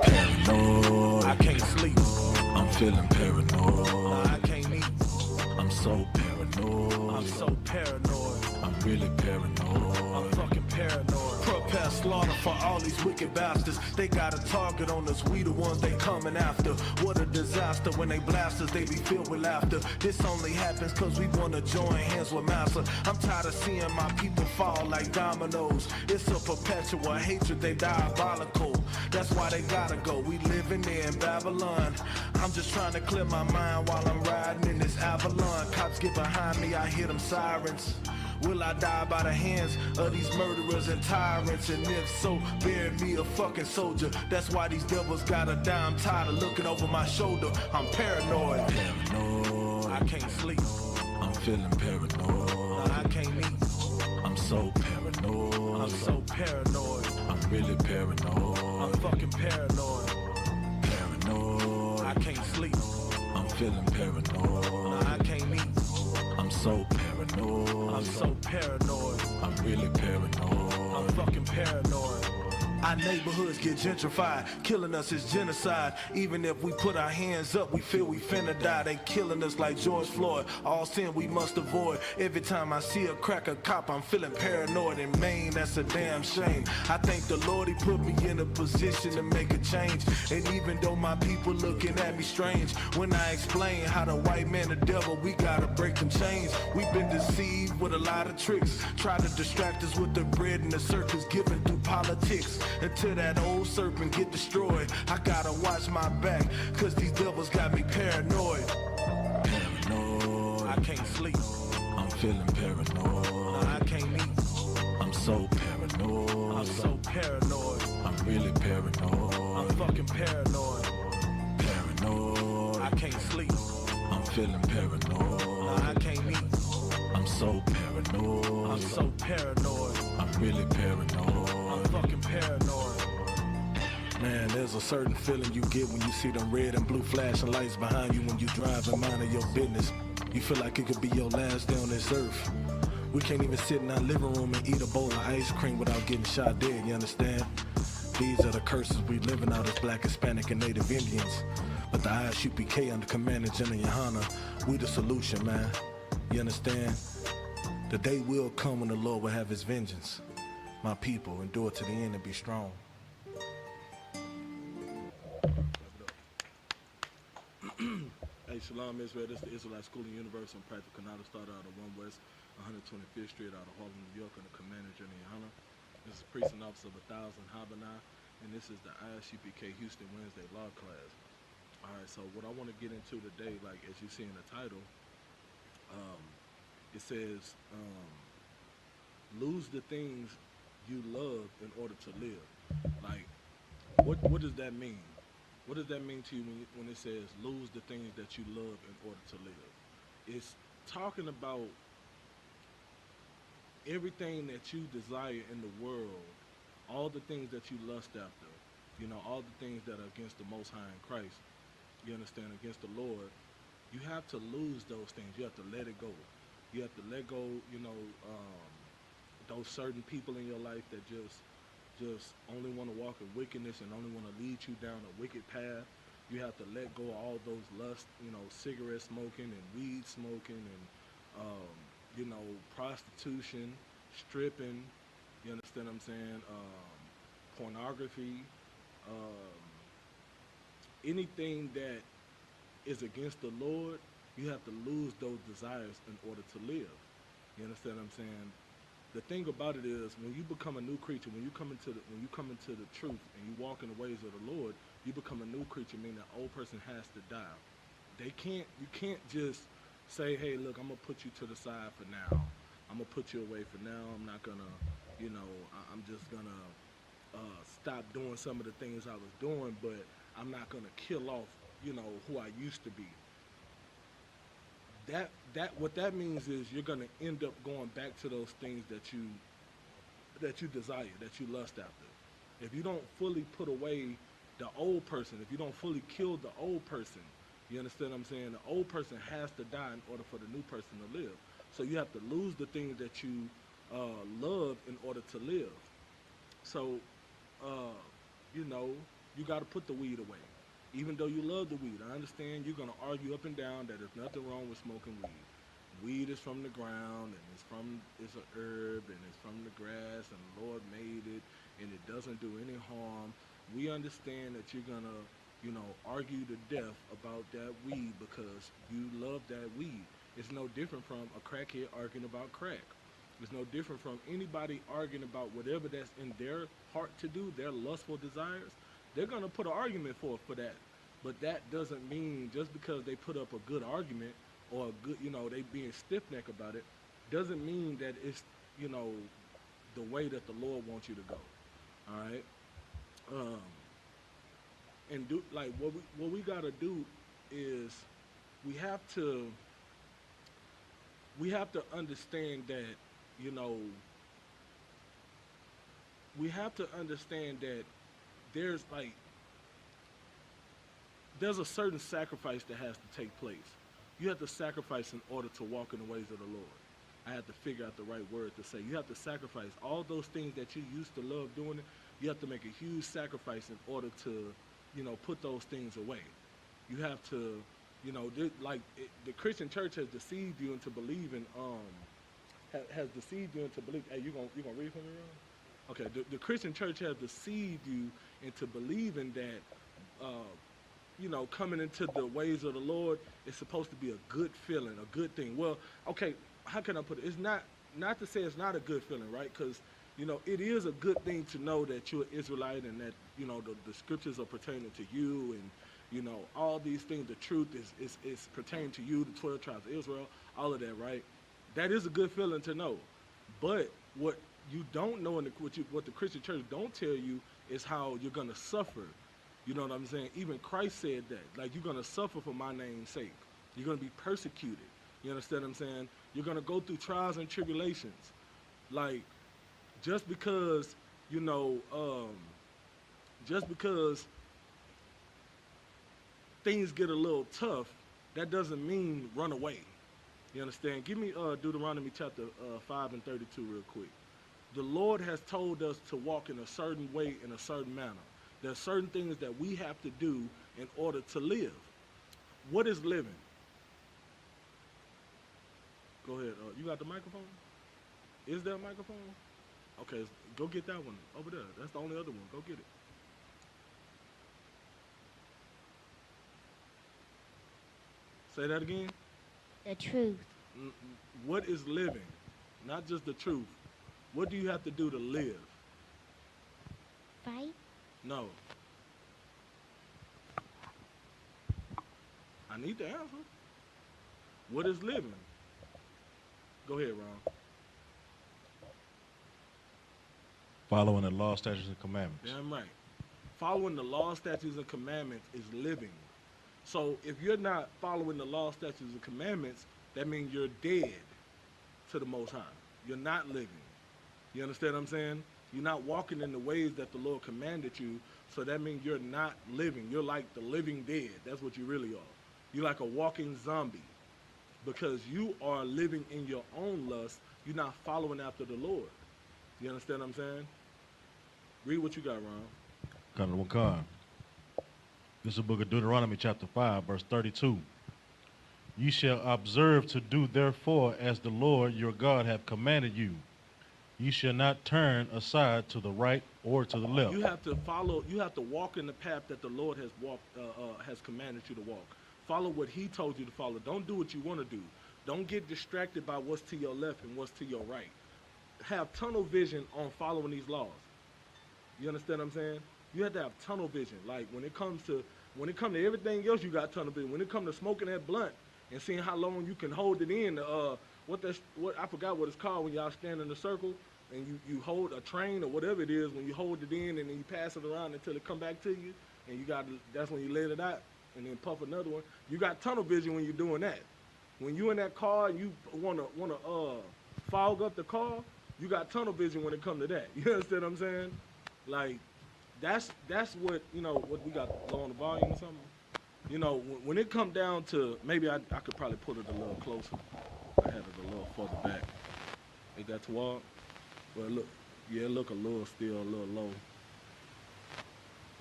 Paranoid, I can't sleep. I'm feeling paranoid. I can't eat. I'm so paranoid. I'm so paranoid. I'm really paranoid. I'm fucking paranoid. Prepare slaughter for all these wicked bastards. They got a target on us, we the ones they coming after. What a disaster when they blast us, they be filled with laughter. This only happens cause we wanna join hands with massa. I'm tired of seeing my people fall like dominoes. It's a perpetual hatred, they diabolical. That's why they gotta go, we living there in Babylon. I'm just trying to clear my mind while I'm riding in this Avalon. Cops get behind me, I hear them sirens. Will I die by the hands of these murderers and tyrants? And if so, bury me a fucking soldier. That's why these devils gotta die. I'm tired of looking over my shoulder. I'm paranoid. Paranoid, I can't sleep. I'm feeling paranoid. I can't eat. I'm so paranoid. I'm so paranoid. I'm really paranoid. I'm fucking paranoid. Paranoid, I can't sleep. I'm feeling paranoid. I can't eat. I'm so paranoid. I'm so paranoid. I'm really paranoid. I'm fucking paranoid. Our neighborhoods get gentrified, killing us is genocide. Even if we put our hands up, we feel we finna die. They killing us like George Floyd, all sin we must avoid. Every time I see a cracker cop, I'm feeling paranoid. In Maine, that's a damn shame. I thank the Lord he put me in a position to make a change. And even though my people looking at me strange, when I explain how the white man the devil, we gotta break them chains. We've been deceived with a lot of tricks, try to distract us with the bread and the circus given through politics. Until that old serpent get destroyed, I gotta watch my back, cause these devils got me paranoid. Paranoid, I can't sleep. I'm feeling paranoid. I can't eat. I'm so paranoid. I'm so paranoid. I'm really paranoid. I'm fucking paranoid. Paranoid, I can't sleep. I'm feeling paranoid. I can't eat. I'm so paranoid. I'm so paranoid. I'm really paranoid. I'm fucking paranoid. Man, there's a certain feeling you get when you see them red and blue flashing lights behind you when you drive and minding your business. You feel like it could be your last day on this earth. We can't even sit in our living room and eat a bowl of ice cream without getting shot dead, you understand? These are the curses we living out as Black, Hispanic, and Native Indians. But the I.S.U.P.K under Commander General YAHANNA, we the solution, man. You understand? The day will come when the Lord will have his vengeance. My people, endure to the end and be strong. Hey, Shalom, Israel. This is the Israelite School and University and Practical Canada, started out of 1 West 125th Street out of Harlem, New York, under Commander General YAHANNA. This is Precinct Officer of 1000 YAHANNA, and this is the I.S.U.P.K Houston Wednesday Law Class. Alright, so what I want to get into today, like as you see in the title, it says, lose the things you love in order to live. Like, what does that mean? What does that mean to you when it says lose the things that you love in order to live? It's talking about everything that you desire in the world, all the things that you lust after, you know, all the things that are against the Most High in Christ, you understand, against the Lord. You have to lose those things. You have to let it go. You have to let go, you know, those certain people in your life that just only want to walk in wickedness and only want to lead you down a wicked path. You have to let go of all those lust, you know, cigarette smoking and weed smoking and, you know, prostitution, stripping, you understand what I'm saying, pornography, anything that is against the Lord. You have to lose those desires in order to live. You understand what I'm saying? The thing about it is, when you become a new creature, when you come into the truth and you walk in the ways of the Lord, you become a new creature, meaning the old person has to die. You can't just say, hey, look, I'm gonna put you to the side for now. I'm gonna put you away for now. I'm not gonna, you know, I'm just gonna stop doing some of the things I was doing, but I'm not gonna kill off, you know, who I used to be. What that means is you're gonna end up going back to those things that you desire, that you lust after. If you don't fully put away the old person, if you don't fully kill the old person, you understand what I'm saying? The old person has to die in order for the new person to live. So you have to lose the things that you love in order to live. So you know, you got to put the weed away. Even though you love the weed, I understand you're gonna argue up and down that there's nothing wrong with smoking weed. Weed is from the ground, and it's an herb, and it's from the grass, and the Lord made it, and it doesn't do any harm. We understand that you're gonna, argue to death about that weed because you love that weed. It's no different from a crackhead arguing about crack. It's no different from anybody arguing about whatever that's in their heart to do, their lustful desires. They're gonna put an argument for that. But that doesn't mean just because they put up a good argument or a good, they being stiff neck about it, doesn't mean that it's, you know, the way that the Lord wants you to go. All right. Um, and do like what we gotta do is we have to understand that, you know, we have to understand that there's like there's a certain sacrifice that has to take place. You have to sacrifice in order to walk in the ways of the Lord. I had to figure out the right word to say. You have to sacrifice all those things that you used to love doing it. You have to make a huge sacrifice in order to, put those things away. You have to, the Christian church has deceived you into believing, has deceived you into believing. Hey, you gonna read for me, Ron? Okay, the Christian church has deceived you into believing that, coming into the ways of the Lord is supposed to be a good feeling, a good thing. Well, okay, how can I put it? It's not to say it's not a good feeling, right? Because, it is a good thing to know that you're an Israelite and that, the scriptures are pertaining to you and, all these things, the truth is pertaining to you, the 12 tribes of Israel, all of that, right? That is a good feeling to know. But what you don't know and what the Christian church don't tell you is how you're going to suffer. You know what I'm saying? Even Christ said that. Like, you're going to suffer for my name's sake. You're going to be persecuted. You understand what I'm saying? You're going to go through trials and tribulations. Like, just because, just because things get a little tough, that doesn't mean run away. You understand? Give me Deuteronomy chapter 5 and 32 real quick. The Lord has told us to walk in a certain way, in a certain manner. There are certain things that we have to do in order to live. What is living? Go ahead. You got the microphone? Is there a microphone? Okay, go get that one over there. That's the only other one. Go get it. Say that again. The truth. What is living? Not just the truth. What do you have to do to live? Fight. No. I need the answer. What is living? Go ahead, Ron. Following the law, statutes, and commandments. Damn right. Following the law, statutes, and commandments is living. So if you're not following the law, statutes, and commandments, that means you're dead to the Most High. You're not living. You understand what I'm saying? You're not walking in the ways that the Lord commanded you, so that means you're not living. You're like the living dead. That's what you really are. You're like a walking zombie because you are living in your own lust. You're not following after the Lord. You understand what I'm saying? Read what you got, Ron. This is the book of Deuteronomy chapter 5, verse 32. You shall observe to do therefore as the Lord your God hath commanded you. You shall not turn aside to the right or to the left. You have to follow. You have to walk in the path that the Lord has commanded you to walk. Follow what He told you to follow. Don't do what you want to do. Don't get distracted by what's to your left and what's to your right. Have tunnel vision on following these laws. You understand what I'm saying? You have to have tunnel vision. Like when it comes to everything else, you got tunnel vision. When it comes to smoking that blunt and seeing how long you can hold it in, what I forgot what it's called when y'all stand in a circle and you hold a train or whatever it is, when you hold it in and then you pass it around until it come back to you, and that's when you let it out and then puff another one. You got tunnel vision when you're doing that. When you in that car and you wanna fog up the car, you got tunnel vision when it comes to that. You understand what I'm saying? Like that's what what we got low on the volume or something. When it come down to, maybe I could probably put it a little closer. I had it a little further back. Ain't that too hard? Well, look, yeah, look still a little low.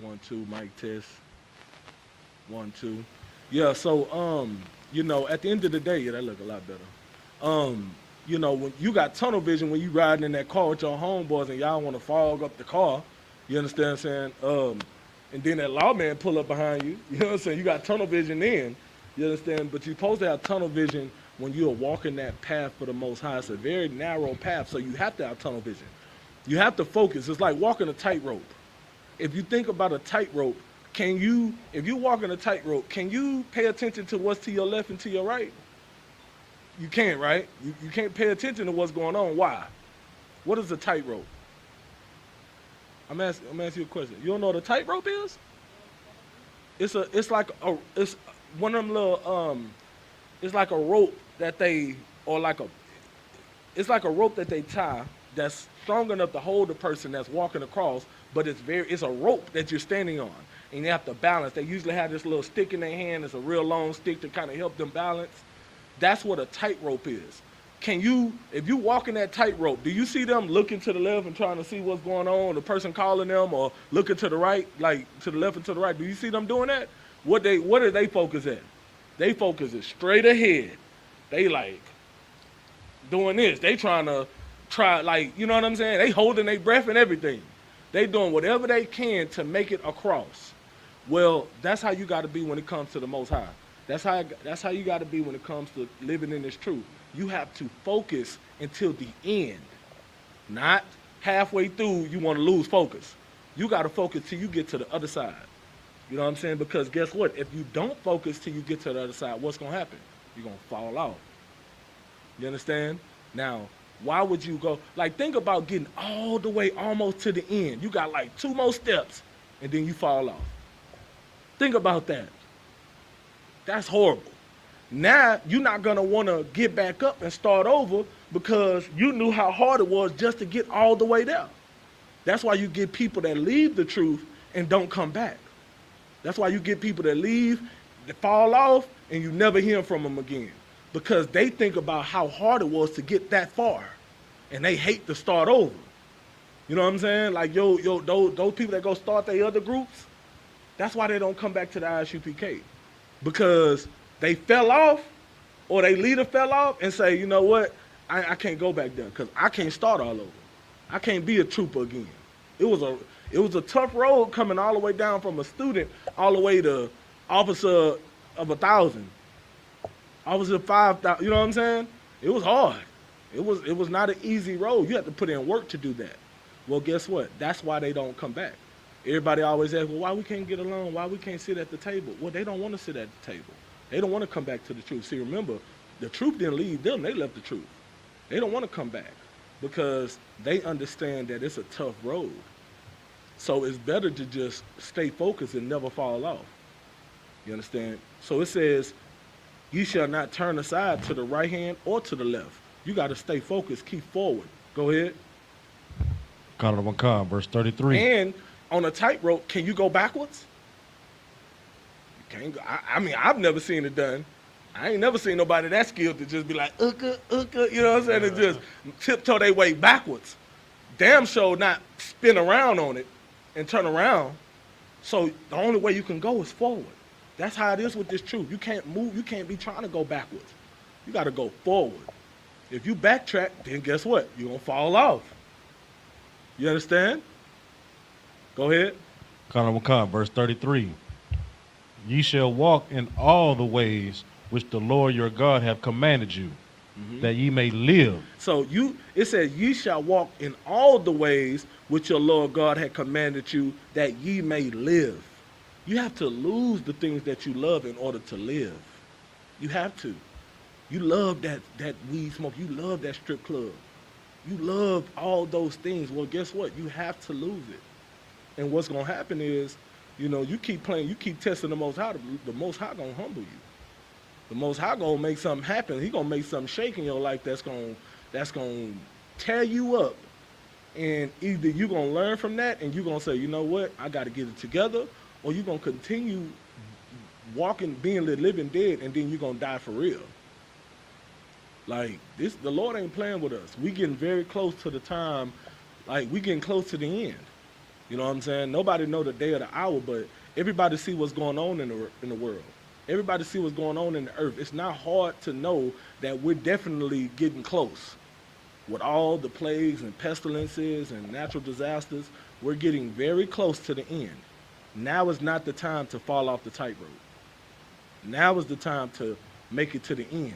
1, 2, mic test. 1, 2. Yeah, so you know, at the end of the day, yeah, that look a lot better. You know, when you got tunnel vision when you riding in that car with your homeboys and y'all want to fog up the car, you understand what I'm saying? And then that lawman pull up behind you, you know what I'm saying? You got tunnel vision then, you understand? But you're supposed to have tunnel vision when you're walking that path for the Most High. It's a very narrow path, so you have to have tunnel vision. You have to focus. It's like walking a tightrope. If you think about a tightrope, if you walk in a tightrope, can you pay attention to what's to your left and to your right? You can't, right? You can't pay attention to what's going on. Why? What is a tightrope? I'm asking you a question. You don't know what a tightrope is? It's like one of them little it's like a rope that they it's like a rope that they tie that's strong enough to hold the person that's walking across, but it's a rope that you're standing on. And you have to balance. They usually have this little stick in their hand. It's a real long stick to kind of help them balance. That's what a tightrope is. If you walk in that tightrope, do you see them looking to the left and trying to see what's going on, the person calling them, or looking to the right, like to the left and to the right? Do you see them doing that? What do they focus at? They focus is straight ahead. They like doing this. They trying to like, you know what I'm saying? They holding their breath and everything. They doing whatever they can to make it across. Well, that's how you got to be when it comes to the Most High. That's how you got to be when it comes to living in this truth. You have to focus until the end. Not halfway through you want to lose focus. You got to focus till you get to the other side. You know what I'm saying? Because guess what? If you don't focus till you get to the other side, what's going to happen? You're going to fall out. You understand? Now, why would you go? Like, think about getting all the way almost to the end. You got like 2 more steps, and then you fall off. Think about that. That's horrible. Now, you're not going to want to get back up and start over because you knew how hard it was just to get all the way there. That's why you get people that leave the truth and don't come back. That's why you get people that leave, that fall off, and you never hear from them again. Because they think about how hard it was to get that far, and they hate to start over. You know what I'm saying? Like, those people that go start their other groups, that's why they don't come back to the I.S.U.P.K. Because they fell off, or their leader fell off, and say, you know what, I can't go back there because I can't start all over. I can't be a trooper again. It was a tough road coming all the way down from a student all the way to officer of 1,000. Officer 5,000, you know what I'm saying? It was hard. It was not an easy road. You have to put in work to do that. Well, guess what? That's why they don't come back. Everybody always asks, well, why we can't get along? Why we can't sit at the table? Well, they don't want to sit at the table. They don't want to come back to the truth. See, remember, the truth didn't leave them. They left the truth. They don't want to come back because they understand that it's a tough road. So it's better to just stay focused and never fall off. You understand? So it says, you shall not turn aside to the right hand or to the left. You got to stay focused, keep forward. Go ahead. Verse 33. And on a tightrope, can you go backwards? You can't go. I mean, I've never seen it done. I ain't never seen nobody that skilled to just be like, you know what I'm saying? And just tiptoe their way backwards. Damn sure not spin around on it and turn around. So the only way you can go is forward. That's how it is with this truth. You can't move. You can't be trying to go backwards. You got to go forward. If you backtrack, then guess what? You're going to fall off. You understand? Go ahead. Verse 33. Ye shall walk in all the ways which the Lord your God hath commanded you, that ye may live. So it says, ye shall walk in all the ways which your Lord God hath commanded you, that ye may live. You have to lose the things that you love in order to live. You have to. You love that weed smoke. You love that strip club. You love all those things. Well, guess what? You have to lose it. And what's going to happen is, you know, you keep playing, you keep testing the Most High. The Most High going to humble you. The Most High going to make something happen. He going to make something shake in your life that's going to tear you up. And either you're going to learn from that and you're going to say, you know what, I got to get it together, or you're going to continue walking, being the living dead, and then you're going to die for real. Like, the Lord ain't playing with us. We getting very close to the time, like, we getting close to the end. You know what I'm saying? Nobody know the day or the hour, but everybody see what's going on in the world. Everybody see what's going on in the earth. It's not hard to know that we're definitely getting close. With all the plagues and pestilences and natural disasters, we're getting very close to the end. Now is not the time to fall off the tightrope. Now is the time to make it to the end.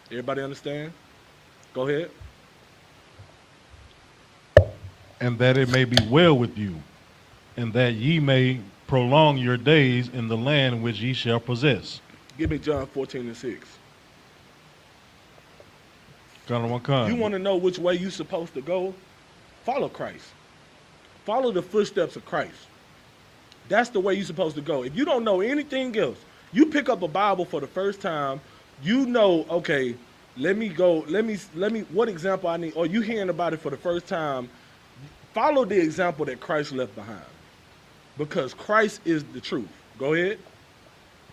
Everybody understand? Go ahead. And that it may be well with you, and that ye may prolong your days in the land which ye shall possess. Give me John 14:6. You You want to know which way you're supposed to go? Follow Christ. Follow the footsteps of Christ. That's the way you're supposed to go. If you don't know anything else, you pick up a Bible for the first time, you know, okay, let me go, what example I need, or you hearing about it for the first time, follow the example that Christ left behind. Because Christ is the truth. Go ahead.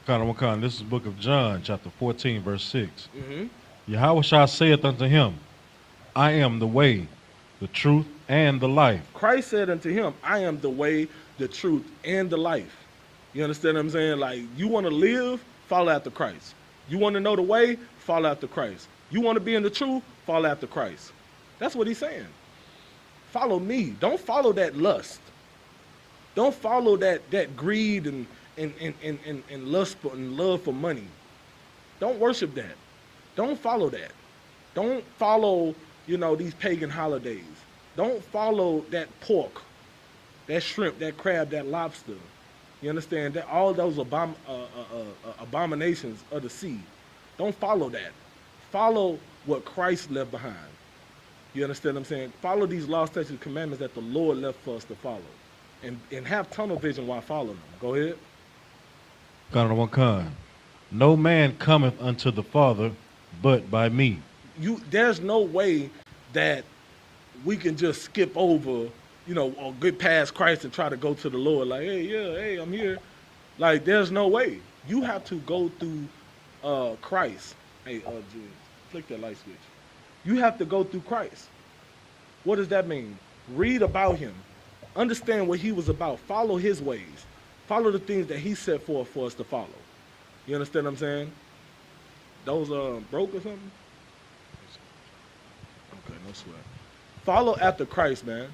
This is the book of John, chapter 14, verse 6. Yahushua saith unto him, I am the way, the truth, and the life. Christ said unto him, I am the way, the truth, and the life. You understand what I'm saying? Like, you want to live, follow after Christ. You want to know the way, follow after Christ. You want to be in the truth, follow after Christ. That's what he's saying. Follow me. Don't follow that lust. Don't follow that greed and lust and love for money. Don't worship that. Don't follow that. Don't follow, these pagan holidays. Don't follow that pork, that shrimp, that crab, that lobster. You understand? That all those abominations of the sea. Don't follow that. Follow what Christ left behind. You understand what I'm saying? Follow these laws, statutes, and commandments that the Lord left for us to follow. And have tunnel vision while following them. Go ahead. No man cometh unto the Father but by me. There's no way that we can just skip over, or get past Christ and try to go to the Lord like, hey, I'm here. Like, there's no way. You have to go through Christ. Hey, Julian, flick that light switch. You have to go through Christ. What does that mean? Read about him. Understand what he was about. Follow his ways. Follow the things that he set forth for us to follow. You understand what I'm saying? Those broke or something? Okay, no sweat. Follow after Christ, man.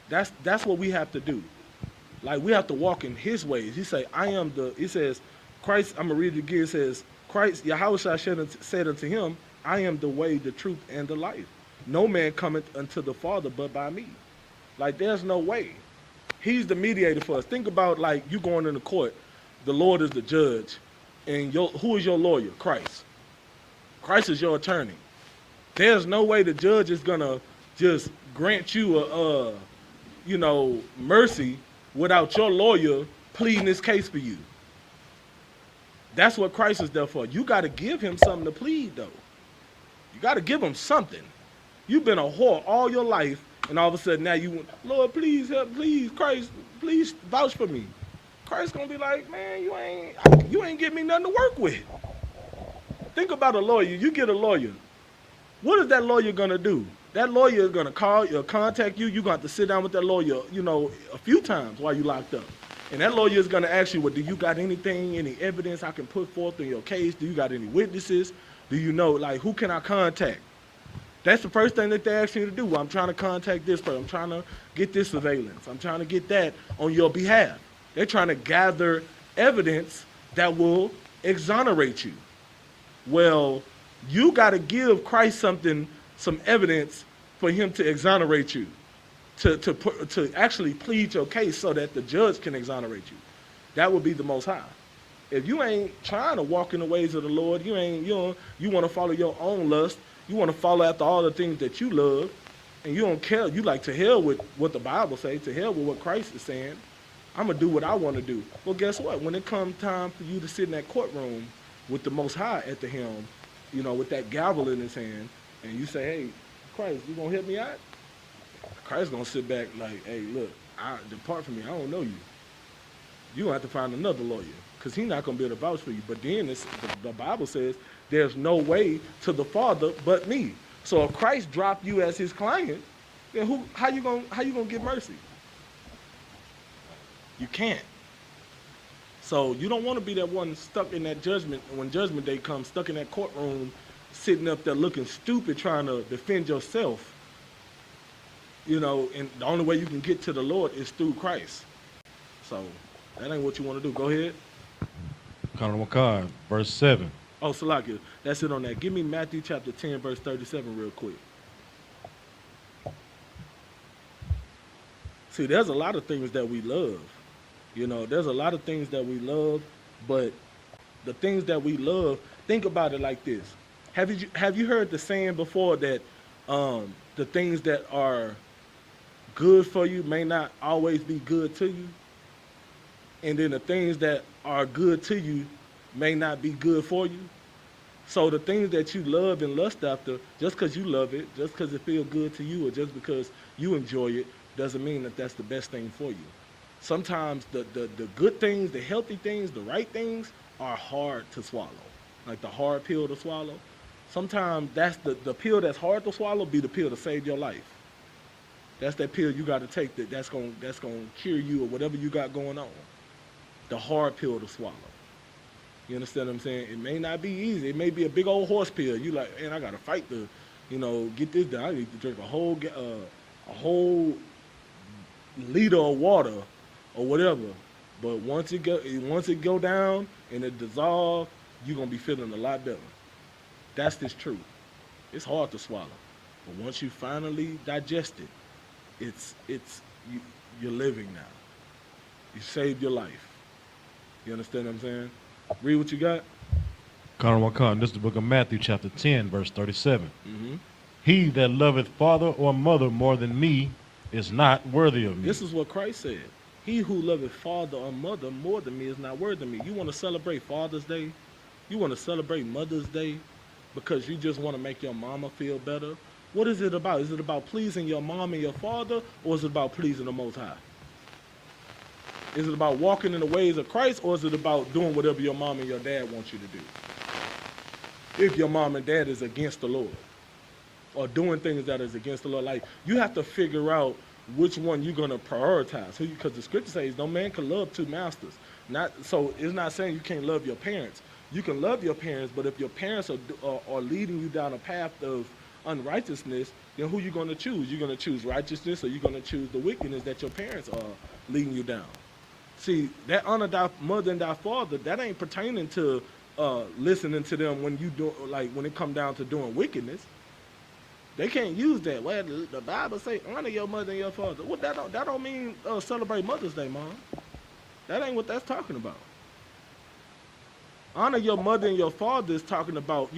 That's what we have to do. Like, we have to walk in his ways. He says, Christ, I'm going to read it again. It says, Christ, Yahushua said unto him, I am the way, the truth, and the life. No man cometh unto the Father but by me. Like, there's no way. He's the mediator for us. Think about, like, you going into court. The Lord is the judge. And who is your lawyer? Christ. Christ is your attorney. There's no way the judge is going to just grant you mercy without your lawyer pleading this case for you. That's what Christ is there for. You got to give him something to plead, though. You got to give him something. You've been a whore all your life, and all of a sudden now you want, Lord, please help, please, Christ, please vouch for me. Christ's going to be like, man, you ain't give me nothing to work with. Think about a lawyer. You get a lawyer. What is that lawyer going to do? That lawyer is going to call you, contact you. You're going to have to sit down with that lawyer, a few times while you're locked up. And that lawyer is going to ask you, well, do you got anything, any evidence I can put forth in your case? Do you got any witnesses? Do you know, like, who can I contact? That's the first thing that they ask you to do. Well, I'm trying to contact this person. I'm trying to get this surveillance. I'm trying to get that on your behalf. They're trying to gather evidence that will exonerate you. Well, you got to give Christ some evidence for him to exonerate you, to actually plead your case so that the judge can exonerate you. That would be the Most High. If you ain't trying to walk in the ways of the Lord, you want to follow your own lust, you want to follow after all the things that you love, and you don't care, you like to hell with what the Bible says, to hell with what Christ is saying, I'm going to do what I want to do. Well, guess what? When it comes time for you to sit in that courtroom with the Most High at the helm, with that gavel in his hand, and you say, hey, Christ, you going to help me out? Christ's going to sit back like, hey, look, depart from me. I don't know you. You're going to have to find another lawyer because he's not going to be able to vouch for you. But then the Bible says there's no way to the Father but me. So if Christ dropped you as his client, then how you gonna get mercy? You can't. So you don't want to be that one stuck in that judgment, when judgment day comes, stuck in that courtroom, sitting up there looking stupid trying to defend yourself. You know, and the only way you can get to the Lord is through Christ. So that ain't what you want to do. Go ahead. Colonel McCard, verse 7. Oh, Salakia, that's it on that. Give me Matthew chapter 10, verse 37 real quick. See, there's a lot of things that we love. You know, there's a lot of things that we love, but the things that we love, think about it like this. Have you heard the saying before that the things that are good for you may not always be good to you? And then the things that are good to you may not be good for you? So the things that you love and lust after, just because you love it, just because it feels good to you, or just because you enjoy it, doesn't mean that that's the best thing for you. Sometimes the good things, the healthy things, the right things are hard to swallow. Like the hard pill to swallow. Sometimes that's the pill that's hard to swallow be the pill to save your life. That's that pill you got to take that's gonna cure you or whatever you got going on. The hard pill to swallow. You understand what I'm saying? It may not be easy. It may be a big old horse pill. You like, man, I got to fight to, get this done. I need to drink a whole liter of water or whatever. But once it go down and it dissolve, you're gonna be feeling a lot better. That's this truth. It's hard to swallow, but once you finally digest it, you're living now. You saved your life. You understand what I'm saying? Read what you got. Colonel McCard, this is the book of Matthew, chapter 10, verse 37. Mm-hmm. He that loveth father or mother more than me is not worthy of me. This is what Christ said. He who loveth father or mother more than me is not worthy of me. You want to celebrate Father's Day? You want to celebrate Mother's Day because you just want to make your mama feel better? What is it about? Is it about pleasing your mom and your father, or is it about pleasing the Most High? Is it about walking in the ways of Christ, or is it about doing whatever your mom and your dad want you to do? If your mom and dad is against the Lord, or doing things that is against the Lord, like, you have to figure out which one you're going to prioritize. Because the scripture says no man can love two masters. So it's not saying you can't love your parents. You can love your parents, but if your parents are leading you down a path of unrighteousness, then who you going to choose? You're going to choose righteousness, or you're going to choose the wickedness that your parents are leading you down. See, that honor thy mother and thy father, that ain't pertaining to listening to them when you do, like, when it come down to doing wickedness. They can't use that. Well, the Bible say honor your mother and your father. Well, that don't mean celebrate Mother's Day, Mom. That ain't what that's talking about. Honor your mother and your father is talking about,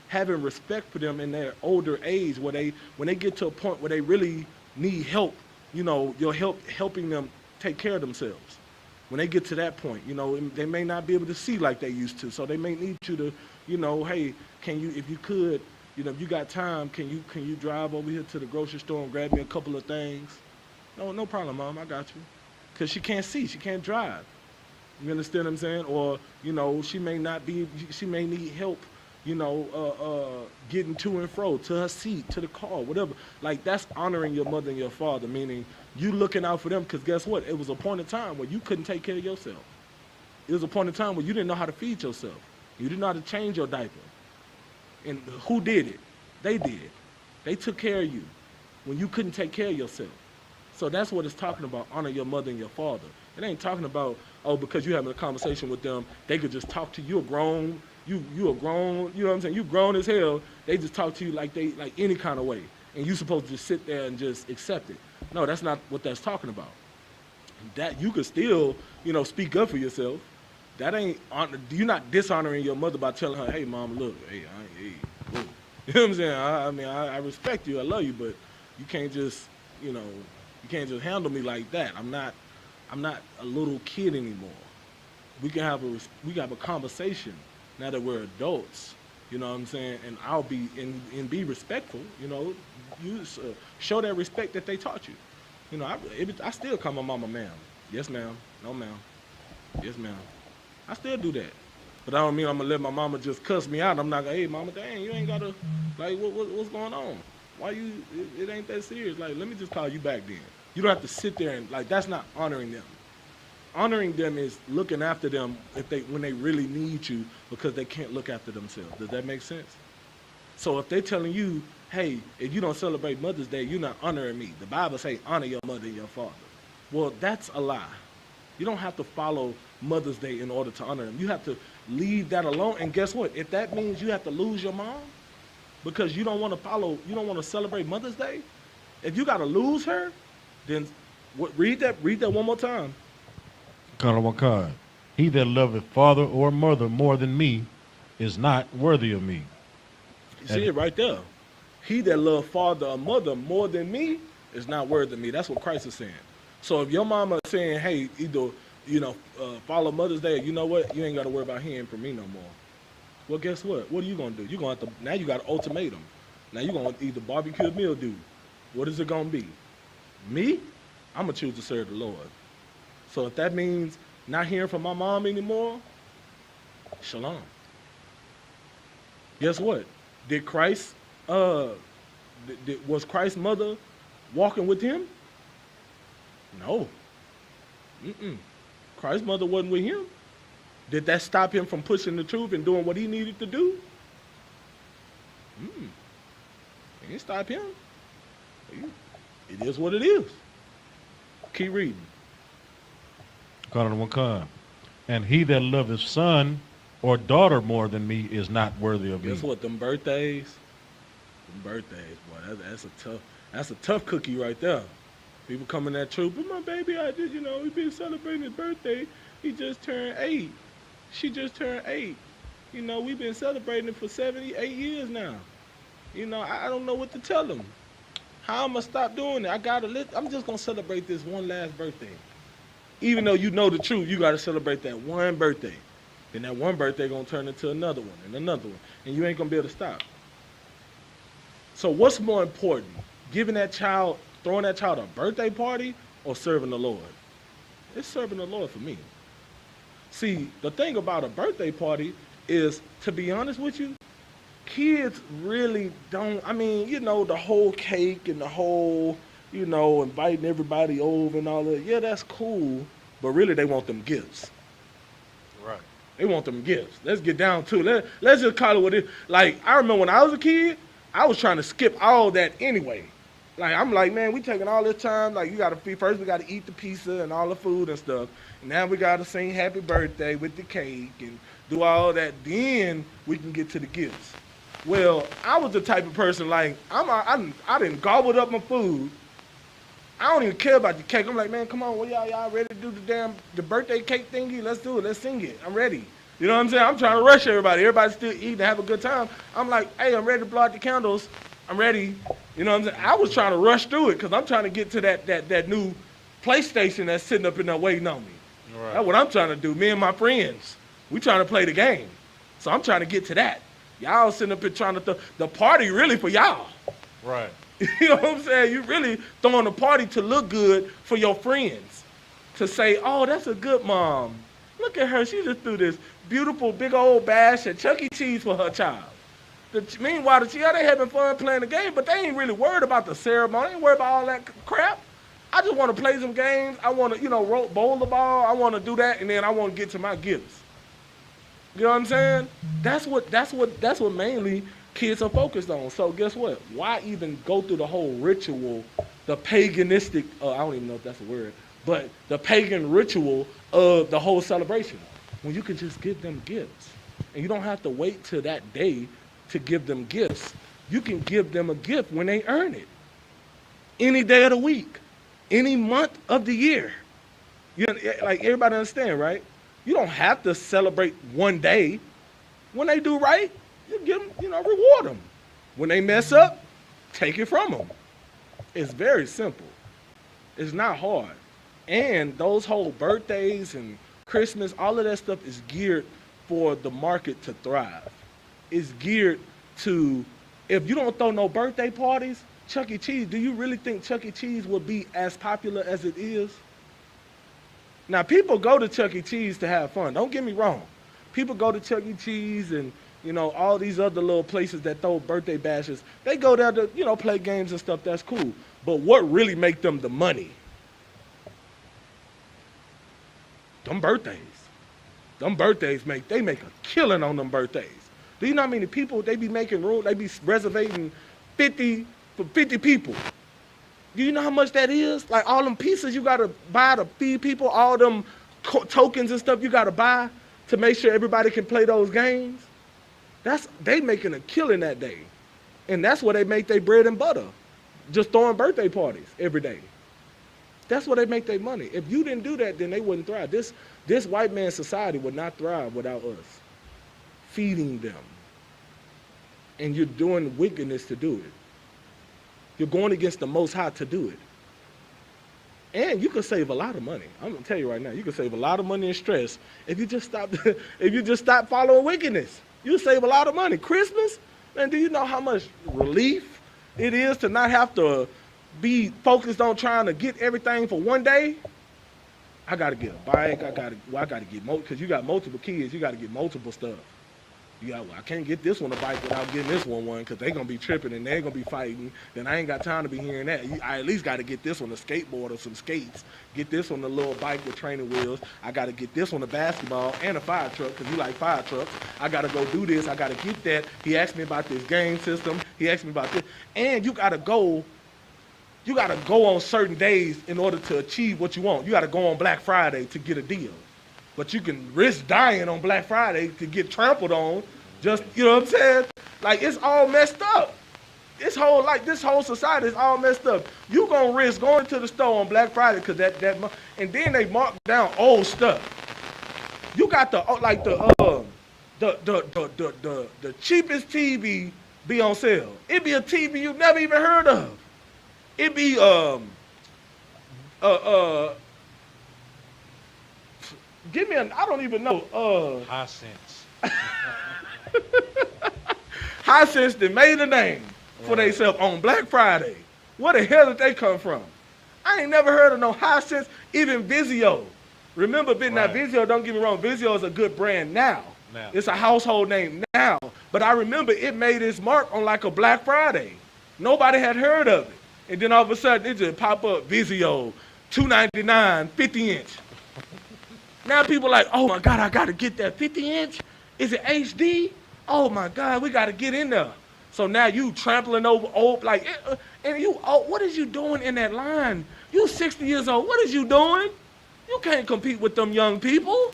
having respect for them in their older age, when they get to a point where they really need help, your helping them take care of themselves. When they get to that point, they may not be able to see like they used to, so they may need you to, hey, can you, if you could, if you got time, can you drive over here to the grocery store and grab me a couple of things? No problem, Mom, I got you. Because she can't see, she can't drive. You understand what I'm saying? Or, she may need help, getting to and fro, to her seat, to the car, whatever. Like, that's honoring your mother and your father, meaning you looking out for them, because guess what? It was a point in time where you couldn't take care of yourself. It was a point in time where you didn't know how to feed yourself. You didn't know how to change your diaper. And who did it? They did. They took care of you when you couldn't take care of yourself. So that's what it's talking about, honor your mother and your father. It ain't talking about, because you're having a conversation with them, they could just talk to you. You're grown, you are grown, you know what I'm saying? You grown as hell. They just talk to you like any kind of way. And you're supposed to just sit there and just accept it. No, that's not what that's talking about. That you could still, speak up for yourself. That ain't, you're not dishonoring your mother by telling her, hey, Mom, look, hey, whoa. You know what I'm saying? I respect you, I love you, but you can't just, you can't just handle me like that. I'm not a little kid anymore. We can have a conversation now that we're adults. You know what I'm saying? And I'll be and be respectful. You show that respect that they taught you. I still call my mama ma'am. Yes, ma'am. No, ma'am. Yes, ma'am. I still do that. But I don't mean I'm gonna let my mama just cuss me out. I'm not gonna, hey, mama, dang, you ain't gotta, like, what's going on? Why it ain't that serious. Like, let me just call you back then. You don't have to sit there and, like, that's not honoring them. Honoring them is looking after them when they really need you because they can't look after themselves. Does that make sense? So if they're telling you, hey, if you don't celebrate Mother's Day, you're not honoring me. The Bible says honor your mother and your father. Well, that's a lie. You don't have to follow Mother's Day in order to honor them. You have to leave that alone. And guess what? If that means you have to lose your mom because you don't want to celebrate Mother's Day, if you got to lose her, then read that one more time. Color one card. He that loveth father or mother more than me is not worthy of me. You see it right there. He that loveth father or mother more than me is not worthy of me. That's what Christ is saying. So if your mama is saying, hey, either, follow Mother's Day, you know what? You ain't got to worry about hearing from me no more. Well, guess what? What are you going to do? You're going to have to, now you got an ultimatum. Now you're going to either barbecue meal dude. What is it going to be? Me? I'm going to choose to serve the Lord. So if that means not hearing from my mom anymore, shalom. Guess what? Did Christ, was Christ's mother walking with him? No. Christ's mother wasn't with him. Did that stop him from pushing the truth and doing what he needed to do? It didn't stop him. It is what it is. Keep reading. Color one card. And he that loveth son or daughter more than me is not worthy of me. Guess what? Them birthdays, boy, that's a tough cookie right there. People come in that truth, but my baby, we've been celebrating his birthday. He just turned 8. She just turned 8. We've been celebrating it for 78 years now. I don't know what to tell them. How I'm going to stop doing it? I'm just going to celebrate this one last birthday. Even though you know the truth, you got to celebrate that one birthday. Then that one birthday going to turn into another one and another one. And you ain't going to be able to stop. So what's more important? Throwing that child a birthday party or serving the Lord? It's serving the Lord for me. See, the thing about a birthday party is, to be honest with you, kids really don't, the whole cake and the whole, inviting everybody over and all that. Yeah, that's cool, but really they want them gifts. Right. They want them gifts. Let's get down to it. Let's just call it what it is. Like, I remember when I was a kid, I was trying to skip all that anyway. I'm like, man, we taking all this time. Like, we got to eat the pizza and all the food and stuff. And now we got to sing happy birthday with the cake and do all that. Then we can get to the gifts. Well, I was the type of person, like, I didn't gobbled up my food. I don't even care about the cake. I'm like, man, come on, y'all ready to do the birthday cake thingy? Let's do it. Let's sing it. I'm ready. You know what I'm saying? I'm trying to rush everybody. Everybody's still eating and have a good time. I'm like, hey, I'm ready to blow out the candles. I'm ready. You know what I'm saying? I was trying to rush through it because I'm trying to get to that new PlayStation that's sitting up in there waiting on me. Right. That's what I'm trying to do. Me and my friends, we trying to play the game. So I'm trying to get to that. Y'all sitting up here trying to the party really for y'all. Right. You know what I'm saying? You really throwing a party to look good for your friends. To say, oh, that's a good mom. Look at her. She just threw this beautiful big old bash at Chuck E. Cheese for her child. Meanwhile, they having fun playing the game, but they ain't really worried about the ceremony. They ain't worried about all that crap. I just want to play some games. I want to, bowl the ball. I want to do that, and then I want to get to my gifts. You know what I'm saying? That's what mainly kids are focused on. So guess what? Why even go through the whole ritual, the paganistic, I don't even know if that's a word, but the pagan ritual of the whole celebration when you can just give them gifts. And you don't have to wait till that day to give them gifts. You can give them a gift when they earn it. Any day of the week, any month of the year. Like everybody understand, right? You don't have to celebrate one day. When they do right, you give them, reward them. When they mess up, take it from them. It's very simple. It's not hard. And those whole birthdays and Christmas, all of that stuff is geared for the market to thrive. It's geared to, if you don't throw no birthday parties, Chuck E. Cheese, do you really think Chuck E. Cheese will be as popular as it is? Now, people go to Chuck E. Cheese to have fun. Don't get me wrong. People go to Chuck E. Cheese and, all these other little places that throw birthday bashes. They go there to, play games and stuff. That's cool. But what really make them the money Them birthdays. Them birthdays they make a killing on them birthdays. Do you know how many people they be making room? They be reservating 50 for 50 people. Do you know how much that is? Like all them pieces you gotta buy to feed people, all them tokens and stuff you gotta buy to make sure everybody can play those games. They making a killing that day. And that's where they make their bread and butter. Just throwing birthday parties every day. That's where they make their money. If you didn't do that, then they wouldn't thrive. This white man society would not thrive without us feeding them. And you're doing wickedness to do it. You're going against the Most High to do it. And you can save a lot of money. I'm gonna tell you right now, you can save a lot of money and stress if you just stop following wickedness. You'll save a lot of money. Christmas, man, do you know how much relief it is to not have to be focused on trying to get everything for one day? I gotta get a bike. I gotta get because you got multiple kids. You gotta get multiple stuff. I can't get this one a bike without getting this one because they're going to be tripping and they're going to be fighting. Then I ain't got time to be hearing that. I at least got to get this one a skateboard or some skates. Get this one a little bike with training wheels. I got to get this one a basketball and a fire truck because you like fire trucks. I got to go do this. I got to get that. He asked me about this game system. He asked me about this. And you got to go on certain days in order to achieve what you want. You got to go on Black Friday to get a deal. But you can risk dying on Black Friday to get trampled on. Just, you know what I'm saying? Like, it's all messed up. This whole society is all messed up. You gonna risk going to the store on Black Friday because and then they mark down old stuff. You got the cheapest TV be on sale. It be a TV you've never even heard of. It be give me I don't even know. High sense. High sense that made a name for themselves on Black Friday. Where the hell did they come from? I ain't never heard of no High Sense, even Vizio. Remember, now Vizio, don't get me wrong, Vizio is a good brand now. It's a household name now. But I remember it made its mark on like a Black Friday. Nobody had heard of it. And then all of a sudden, it just pop up, Vizio, $2.99, 50-inch. Now people like, oh my God, I got to get that 50-inch. Is it HD? Oh my God, we got to get in there. So now you trampling over old, like, and you, what is you doing in that line? You 60 years old, what is you doing? You can't compete with them young people.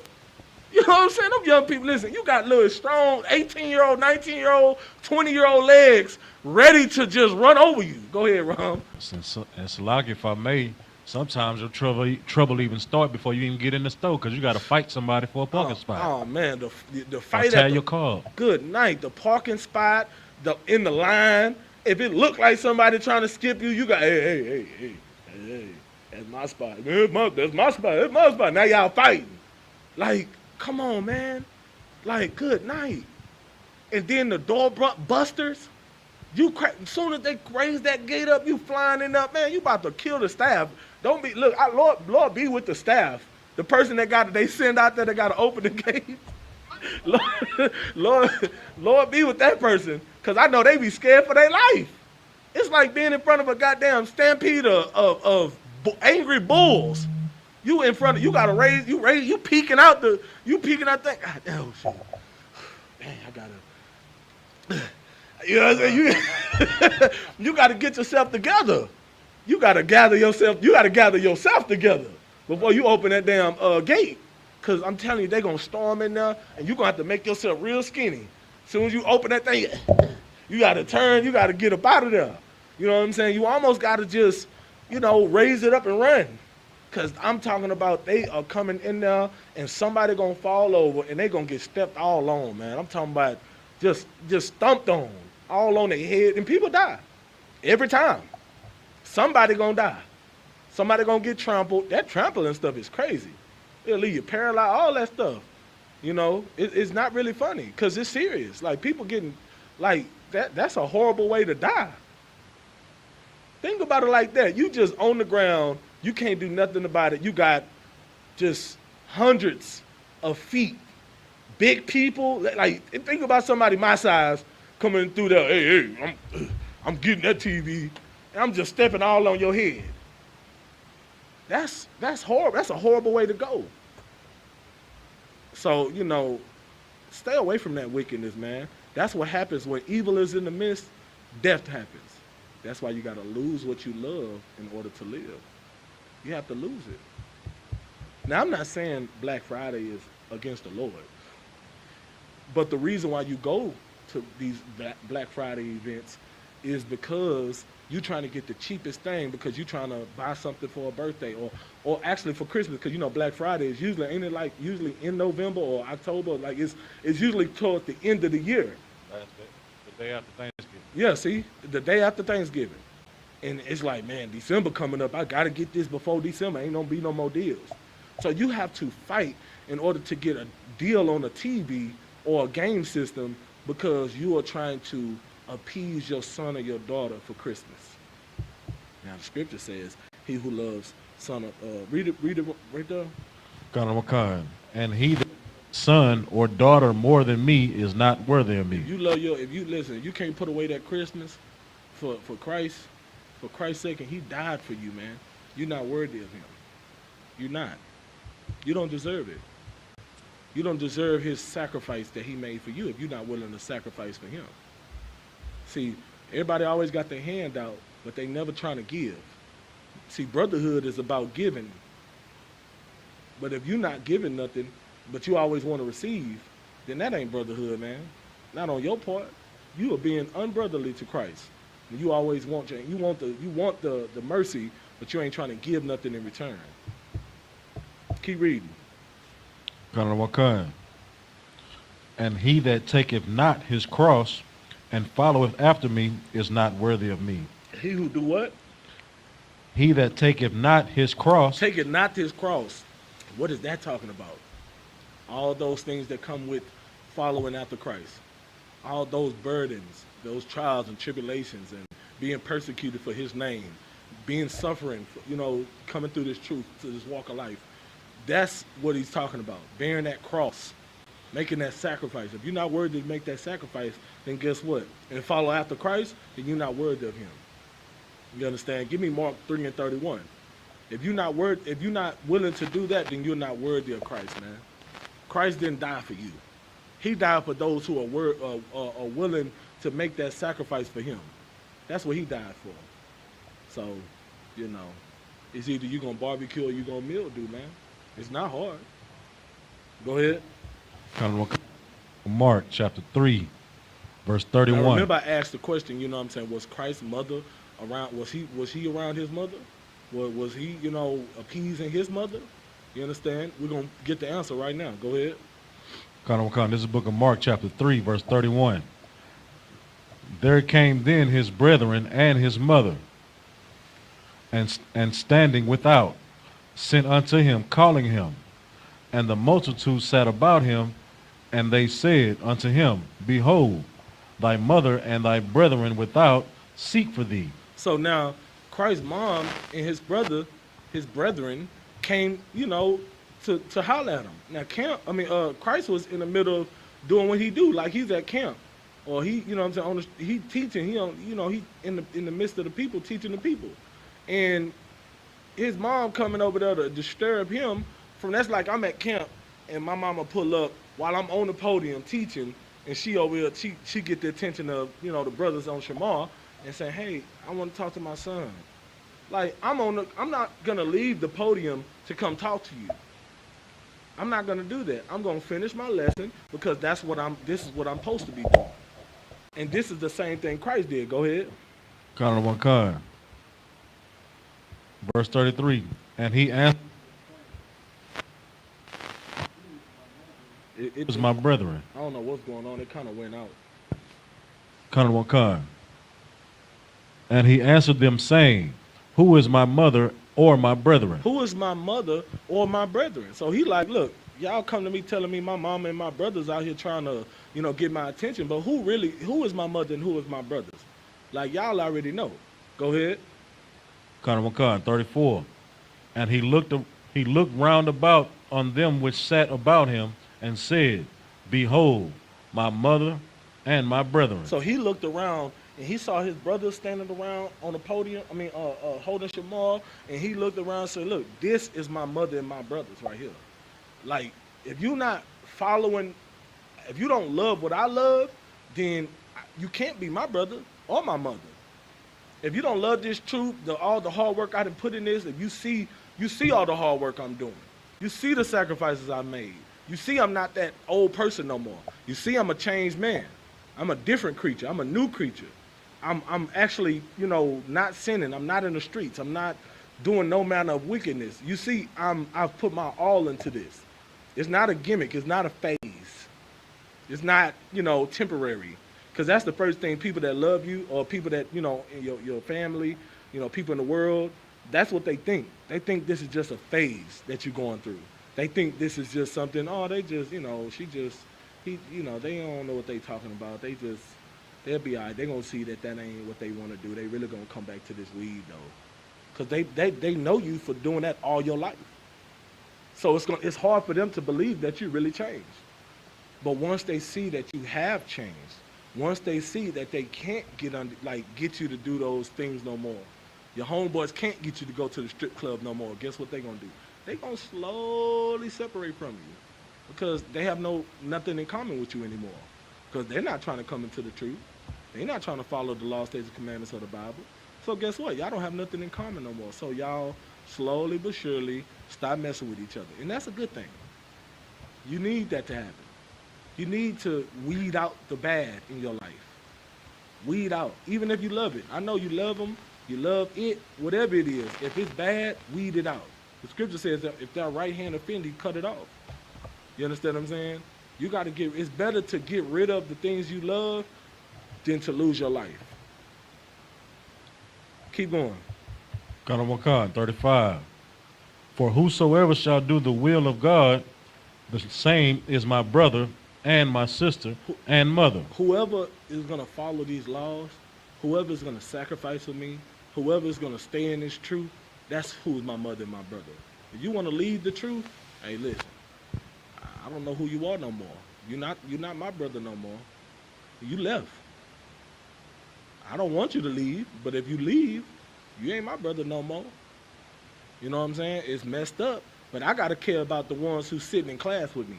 You know what I'm saying? Them young people, listen, you got little strong 18-year-old, 19-year-old, 20-year-old legs ready to just run over you. Go ahead, Ron. And Salaki, if I may, sometimes your trouble even start before you even get in the store because you got to fight somebody for a parking spot. Oh, man, the fight at your car. Good night. The parking spot, in the line. If it look like somebody trying to skip you, you got, hey, that's my spot. That's my spot. Now y'all fighting. Like, come on, man. Like, good night. And then the door busters. As soon as they raise that gate up, you flying in up, man, you about to kill the staff. Don't be, look, Lord be with the staff. The person they send out there that got to open the gate. Lord be with that person. Because I know they be scared for their life. It's like being in front of a goddamn stampede of angry bulls. You in front of, you got to raise, you peeking out that, God damn, shit. Man, I got to. You know what I'm saying? You got to get yourself together. You got to gather yourself together before you open that damn gate. Because I'm telling you, they're going to storm in there, and you're going to have to make yourself real skinny. As soon as you open that thing, you got to turn, you got to get up out of there. You know what I'm saying? You almost got to just, raise it up and run. Because I'm talking about they are coming in there, and somebody going to fall over, and they going to get stepped all on, man. I'm talking about just stomped on. All on their head, and people die every time. Somebody gonna die. Somebody gonna get trampled. That trampling stuff is crazy. It'll leave you paralyzed, all that stuff. It's not really funny because it's serious. Like people getting, like that's a horrible way to die. Think about it like that. You just on the ground. You can't do nothing about it. You got just hundreds of feet. Big people. Like think about somebody my size. Coming through there, hey, I'm getting that TV, and I'm just stepping all on your head. That's horrible. That's a horrible way to go. So, stay away from that wickedness, man. That's what happens when evil is in the midst, death happens. That's why you got to lose what you love in order to live. You have to lose it. Now, I'm not saying Black Friday is against the Lord, but the reason why you go to these Black Friday events is because you're trying to get the cheapest thing because you're trying to buy something for a birthday or actually for Christmas, because Black Friday is usually, ain't it like usually in November or October? Like it's usually towards the end of the year. The day after Thanksgiving. Yeah, see, the day after Thanksgiving. And it's like, man, December coming up. I got to get this before December. Ain't gonna be no more deals. So you have to fight in order to get a deal on a TV or a game system because you are trying to appease your son or your daughter for Christmas. Now the scripture says, he who loves son of, read it right there. And he that son or daughter more than me is not worthy of me. If you listen, you can't put away that Christmas for Christ's sake, and he died for you, man. You're not worthy of him. You're not. You don't deserve it. You don't deserve his sacrifice that he made for you if you're not willing to sacrifice for him. See, everybody always got their hand out, but they never trying to give. See, brotherhood is about giving. But if you're not giving nothing, but you always want to receive, then that ain't brotherhood, man. Not on your part. You are being unbrotherly to Christ. You always want the mercy, but you ain't trying to give nothing in return. Keep reading. And he that taketh not his cross and followeth after me is not worthy of me. He who do what? He that taketh not his cross. Taketh not his cross. What is that talking about? All those things that come with following after Christ. All those burdens, those trials and tribulations, and being persecuted for his name, being suffering, coming through this truth, to this walk of life. That's what he's talking about. Bearing that cross, making that sacrifice. If you're not worthy to make that sacrifice, then guess what? And follow after Christ, then you're not worthy of him. You understand? Give me Mark 3:31. If you're not willing to do that, then you're not worthy of Christ, man. Christ didn't die for you. He died for those who are willing to make that sacrifice for him. That's what he died for. So, it's either you're going to barbecue or you're going to mildew, man. It's not hard. Go ahead. Mark chapter 3, verse 31. Now remember I asked the question, was Christ's mother around? Was he around his mother? Was he, appeasing his mother? You understand? We're going to get the answer right now. Go ahead. This is the book of Mark chapter 3, verse 31. There came then his brethren and his mother, and standing without, sent unto him, calling him. And the multitude sat about him, and they said unto him, Behold, thy mother and thy brethren without seek for thee. So now, Christ's mom and his brethren came, to holler at him. Now, Christ was in the middle of doing what he do, like he's at camp. Or he, he teaching, he in the midst of the people, teaching the people. And his mom coming over there to disturb him, that's like I'm at camp and my mama pull up while I'm on the podium teaching, and she over here, she get the attention of, the brothers on Shamar and say, hey, I want to talk to my son. Like, I'm not gonna leave the podium to come talk to you. I'm not gonna do that. I'm gonna finish my lesson because this is what I'm supposed to be doing. And this is the same thing Christ did. Go ahead. Verse 33. And he answered, it was my brethren. I don't know what's going on. It kind of went out. And he answered them, saying, Who is my mother or my brethren? Who is my mother or my brethren? So he like, look, y'all come to me telling me my mom and my brothers out here trying to, get my attention. But who is my mother and who is my brothers? Like, y'all already know. Go ahead. 34. And he looked round about on them which sat about him, and said, Behold, my mother and my brethren. So he looked around and he saw his brothers standing around on the podium, holding Shamar, and he looked around and said, look, this is my mother and my brothers right here. Like, if you're not following, if you don't love what I love, then you can't be my brother or my mother. If you don't love this truth, all the hard work I done put in this, if you see all the hard work I'm doing. You see the sacrifices I made. You see I'm not that old person no more. You see I'm a changed man. I'm a different creature. I'm a new creature. I'm actually, not sinning. I'm not in the streets. I'm not doing no manner of wickedness. You see, I've put my all into this. It's not a gimmick. It's not a phase. It's not, temporary. Because that's the first thing people that love you or people that, in your family, people in the world, that's what they think. They think this is just a phase that you're going through. They think this is just something, they just, they don't know what they talking about. They'll be all right. They're going to see that ain't what they want to do. They really going to come back to this weed, though. Because they know you for doing that all your life. So it's hard for them to believe that you really changed. But once they see that you have changed, once they see that they can't get you to do those things no more, your homeboys can't get you to go to the strip club no more, guess what they're going to do? They're going to slowly separate from you because they have nothing in common with you anymore because they're not trying to come into the truth. They're not trying to follow the law, statutes, and commandments of the Bible. So guess what? Y'all don't have nothing in common no more. So y'all slowly but surely stop messing with each other. And that's a good thing. You need that to happen. You need to weed out the bad in your life. Weed out, even if you love it. I know you love them, you love it, whatever it is. If it's bad, weed it out. The scripture says that if their right hand offend you, cut it off. You understand what I'm saying? You got to it's better to get rid of the things you love than to lose your life. Keep going. God 35. For whosoever shall do the will of God, the same is my brother and my sister and mother. Whoever is going to follow these laws, whoever is going to sacrifice for me, whoever is going to stay in this truth, that's who's my mother and my brother. If you want to leave the truth, hey, listen, I don't know who you are no more. You're not my brother no more. You left. I don't want you to leave, but if you leave, you ain't my brother no more. You know what I'm saying? It's messed up, but I got to care about the ones who's sitting in class with me.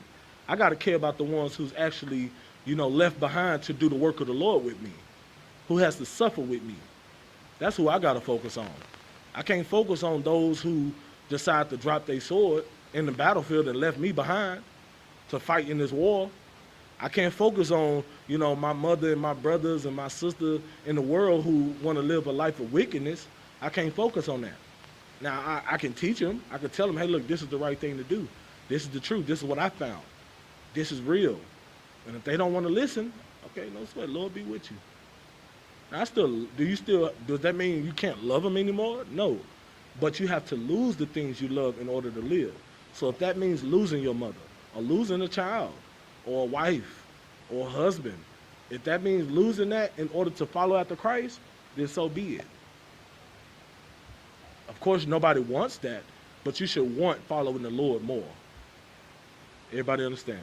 I got to care about the ones who's actually, left behind to do the work of the Lord with me, who has to suffer with me. That's who I got to focus on. I can't focus on those who decide to drop their sword in the battlefield and left me behind to fight in this war. I can't focus on, my mother and my brothers and my sister in the world who want to live a life of wickedness. I can't focus on that. Now, I can teach them. I can tell them, hey, look, this is the right thing to do. This is the truth. This is what I found. This is real. And if they don't want to listen, okay, no sweat, Lord be with you. Now, does that mean you can't love them anymore? No. But you have to lose the things you love in order to live. So if that means losing your mother, or losing a child, or a wife, or a husband, if that means losing that in order to follow after Christ, then so be it. Of course, nobody wants that, but you should want following the Lord more. Everybody understand?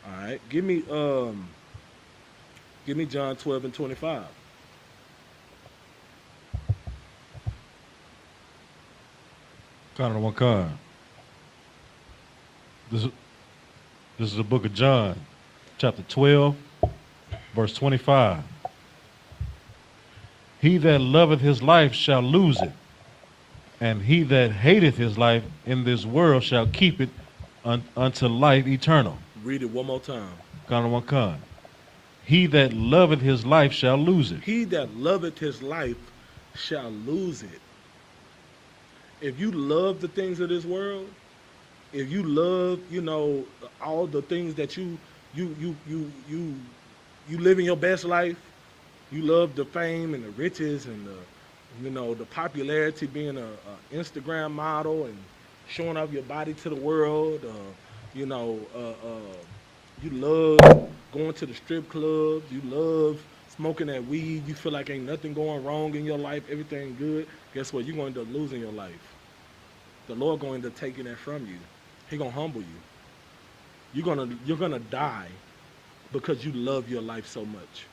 All right. Give me John 12 and 25. God. This is the book of John, chapter 12, verse 25. He that loveth his life shall lose it, and he that hateth his life in this world shall keep it unto life eternal. Read it one more time. God. He that loveth his life shall lose it. He that loveth his life shall lose it. If you love the things of this world, if you love, all the things that you live in your best life, you love the fame and the riches and the popularity, being a Instagram model and showing off your body to the world, you love going to the strip clubs, you love smoking that weed, you feel like ain't nothing going wrong in your life, everything good, guess what? You're going to end up losing your life. The Lord going to take that from you. He going to humble you. You're gonna die because you love your life so much.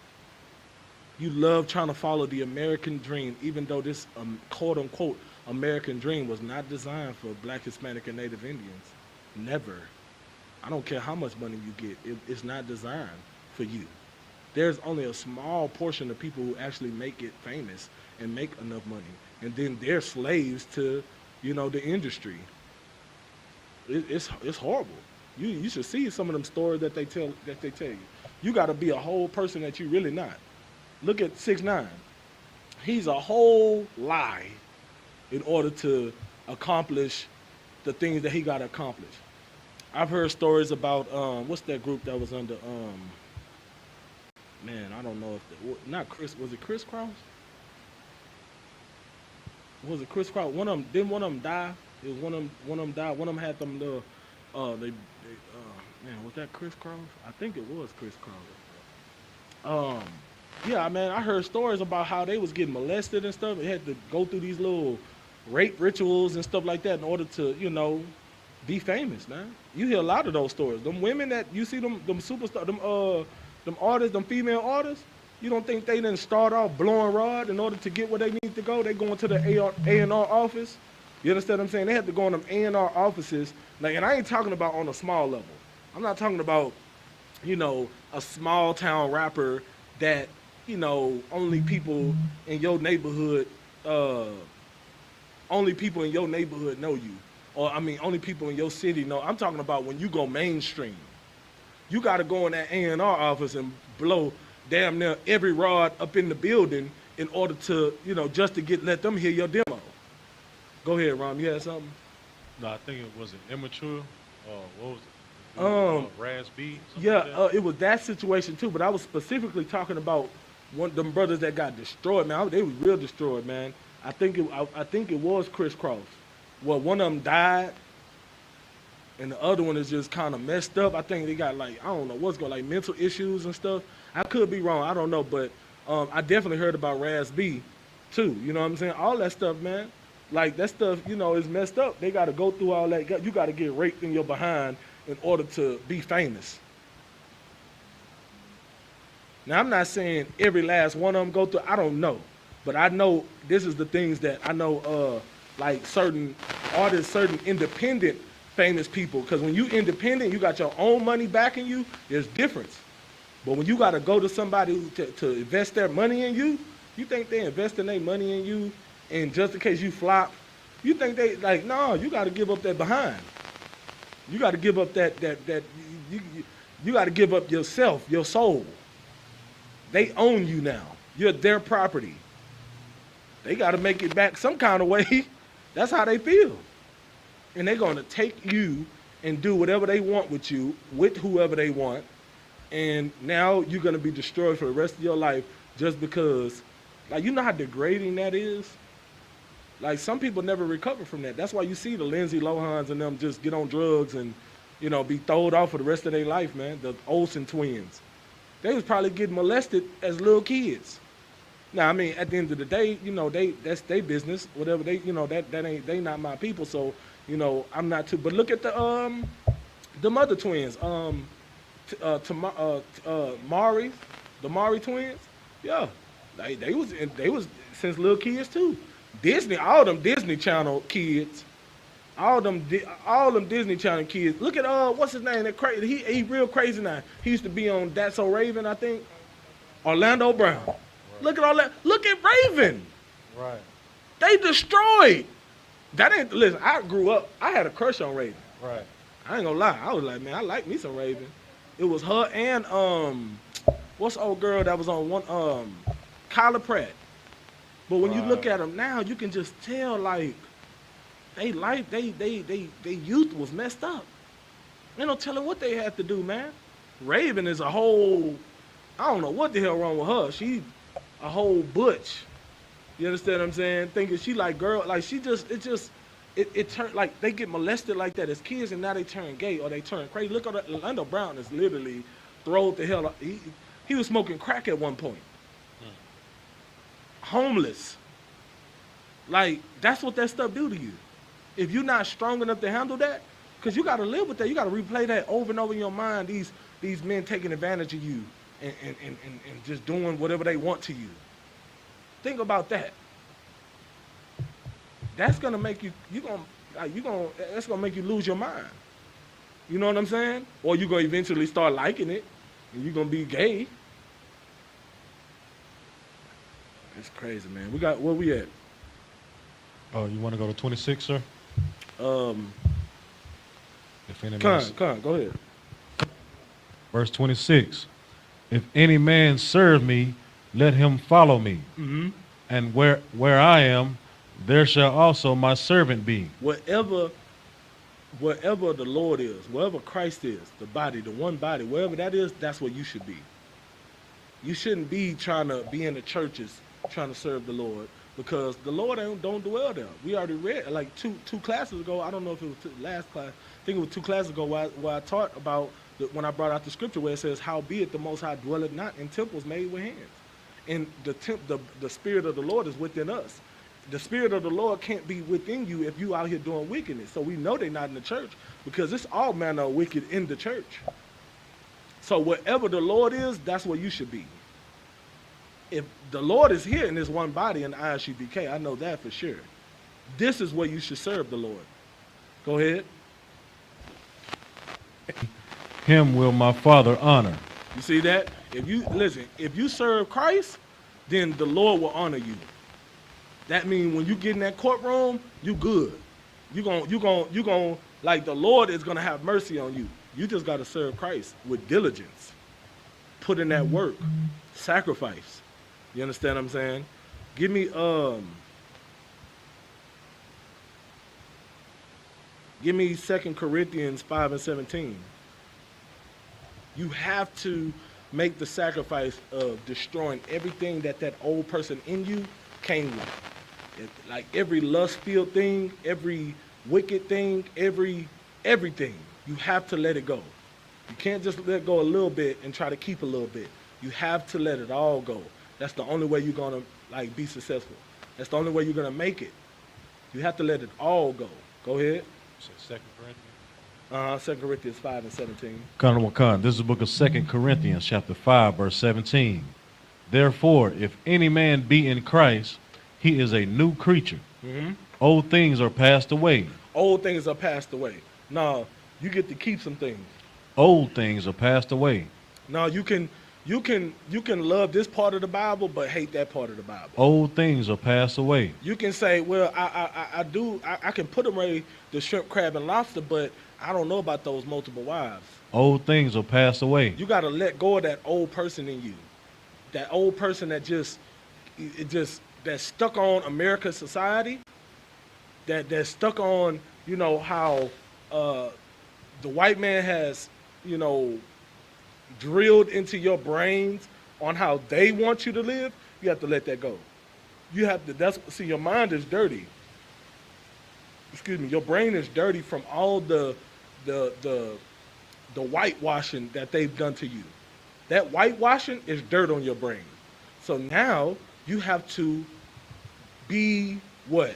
You love trying to follow the American dream, even though this quote unquote American dream was not designed for Black, Hispanic, and Native Indians. Never. I don't care how much money you get. It's not designed for you. There's only a small portion of people who actually make it famous and make enough money, and then they're slaves to, the industry. It's horrible. You should see some of them stories that they tell you. You got to be a whole person that you really not. Look at 6ix9ine. He's a whole lie in order to accomplish the things that he got to accomplish. I've heard stories about what's that group that was under man, I don't know if not Chris, was it Chris Cross? Was it Chris Cross? One of them die? It was one of them died. One of them had them little man, was that Chris Cross? I think it was Chris Cross. Yeah, man, I heard stories about how they was getting molested and stuff. They had to go through these little rape rituals and stuff like that in order to, be famous, man. You hear a lot of those stories. Them women that you see them superstars, them artists, them female artists, you don't think they didn't start off blowing rod in order to get where they need to go? They going to the A&R office. You understand what I'm saying? They had to go in them A&R offices. And I ain't talking about on a small level. I'm not talking about, a small town rapper that, only people in your neighborhood, know you. Or, only people in your city know. I'm talking about when you go mainstream. You got to go in that A&R office and blow damn near every rod up in the building in order to, just to let them hear your demo. Go ahead, Ron. You had something? No, I think it was an immature. What was it? Raz B. Yeah, it was that situation too. But I was specifically talking about one of them brothers that got destroyed, man. They was real destroyed, man. I think it was Chris Cross. Well, one of them died, and the other one is just kind of messed up. I think they got I don't know what's going, mental issues and stuff. I could be wrong. I don't know, but I definitely heard about Raz B too. You know what I'm saying? All that stuff, man. That stuff, is messed up. They got to go through all that. You got to get raped in your behind in order to be famous. Now, I'm not saying every last one of them go through. I don't know. But I know this is the things that I know, certain artists, certain independent famous people. Because when you independent, you got your own money backing you, there's difference. But when you got to go to somebody to invest their money in you, you think they investing their money in you, and just in case you flop, you think they, no, you got to give up that behind. You got to give up you got to give up yourself, your soul. They own you now. You're their property. They got to make it back some kind of way. That's how they feel. And they're going to take you and do whatever they want with you, with whoever they want. And now you're going to be destroyed for the rest of your life just because, you know how degrading that is? Some people never recover from that. That's why you see the Lindsay Lohans and them just get on drugs and, be thrown off for the rest of their life, man. The Olsen twins. They was probably getting molested as little kids. Now, at the end of the day, that's their business. Whatever they, they not my people. So, I'm not too. But look at the mother twins. Mari, the Mari twins. Yeah, they was since little kids too. Disney, all them Disney Channel kids, all them Disney Channel kids. Look at what's his name? That crazy. He real crazy now. He used to be on That's So Raven, I think. Orlando Brown. Right. Look at all that. Look at Raven. Right. They destroyed. That ain't, listen, I grew up, I had a crush on Raven. Right. I ain't gonna lie. I was like, man, I like me some Raven. It was her and what's the old girl that was on one Kyla Pratt. But when you look at them now, you can just tell they youth was messed up. Ain't no telling what they had to do, man. Raven is a whole, I don't know what the hell wrong with her. She a whole butch. You understand what I'm saying? Thinking she girl, she just, it turned, they get molested like that as kids and now they turn gay or they turn crazy. Look at Orlando Brown is literally throwed the hell up. He was smoking crack at one point. Homeless. That's what that stuff do to you. If you're not strong enough to handle that, because you got to live with that. You got to replay that over and over in your mind, these men taking advantage of you and just doing whatever they want to you. Think about that. That's going to make that's going to make you lose your mind. You know what I'm saying? Or you're going to eventually start liking it, and you're going to be gay. It's crazy, man. We got, where we at? Oh, you want to go to 26, sir? If any Con, man, go ahead. verse 26. If any man serve me, let him follow me. Mm-hmm. And where I am, there shall also my servant be. Wherever the Lord is, wherever Christ is, the body, the one body, wherever that is, that's where you should be. You shouldn't be trying to be in the churches trying to serve the Lord, because the Lord don't dwell there. We already read, like two classes ago, I don't know if it was last class, I think it was 2 classes ago where I taught about when I brought out the scripture where it says, howbeit the Most High dwelleth not in temples made with hands. And the Spirit of the Lord is within us. The Spirit of the Lord can't be within you if you out here doing wickedness. So we know they're not in the church, because it's all manner of wicked in the church. So wherever the Lord is, that's where you should be. If the Lord is here in this one body in I.S.U.P.K, I know that for sure. This is where you should serve the Lord. Go ahead. Him will my Father honor. You see that? If you serve Christ, then the Lord will honor you. That means when you get in that courtroom, you good. You gon' like the Lord is gonna have mercy on you. You just gotta serve Christ with diligence. Put in that work. Sacrifice. You understand what I'm saying? Give me 2 Corinthians 5:17. You have to make the sacrifice of destroying everything that old person in you came with. Like every lust-filled thing, every wicked thing, everything. You have to let it go. You can't just let go a little bit and try to keep a little bit. You have to let it all go. That's the only way you're gonna be successful. That's the only way you're gonna make it. You have to let it all go. Go ahead. 2 Corinthians. 2 Corinthians 5:17. This is the book of 2 Corinthians, chapter 5, verse 17. Therefore, if any man be in Christ, he is a new creature. Mm-hmm. Old things are passed away. Old things are passed away. No, you get to keep some things. Old things are passed away. No, you can love this part of the Bible but hate that part of the Bible. Old things are passed away. You can say, well, I can put away the shrimp, crab, and lobster, but I don't know about those multiple wives. Old things are passed away. You got to let go of that old person in you. That old person that that's stuck on American society. That's stuck on, how the white man has, drilled into your brains on how they want you to live. You have to let that go. You have to, your mind is dirty. Excuse me, your brain is dirty from all the whitewashing that they've done to you. That whitewashing is dirt on your brain. So now you have to be what?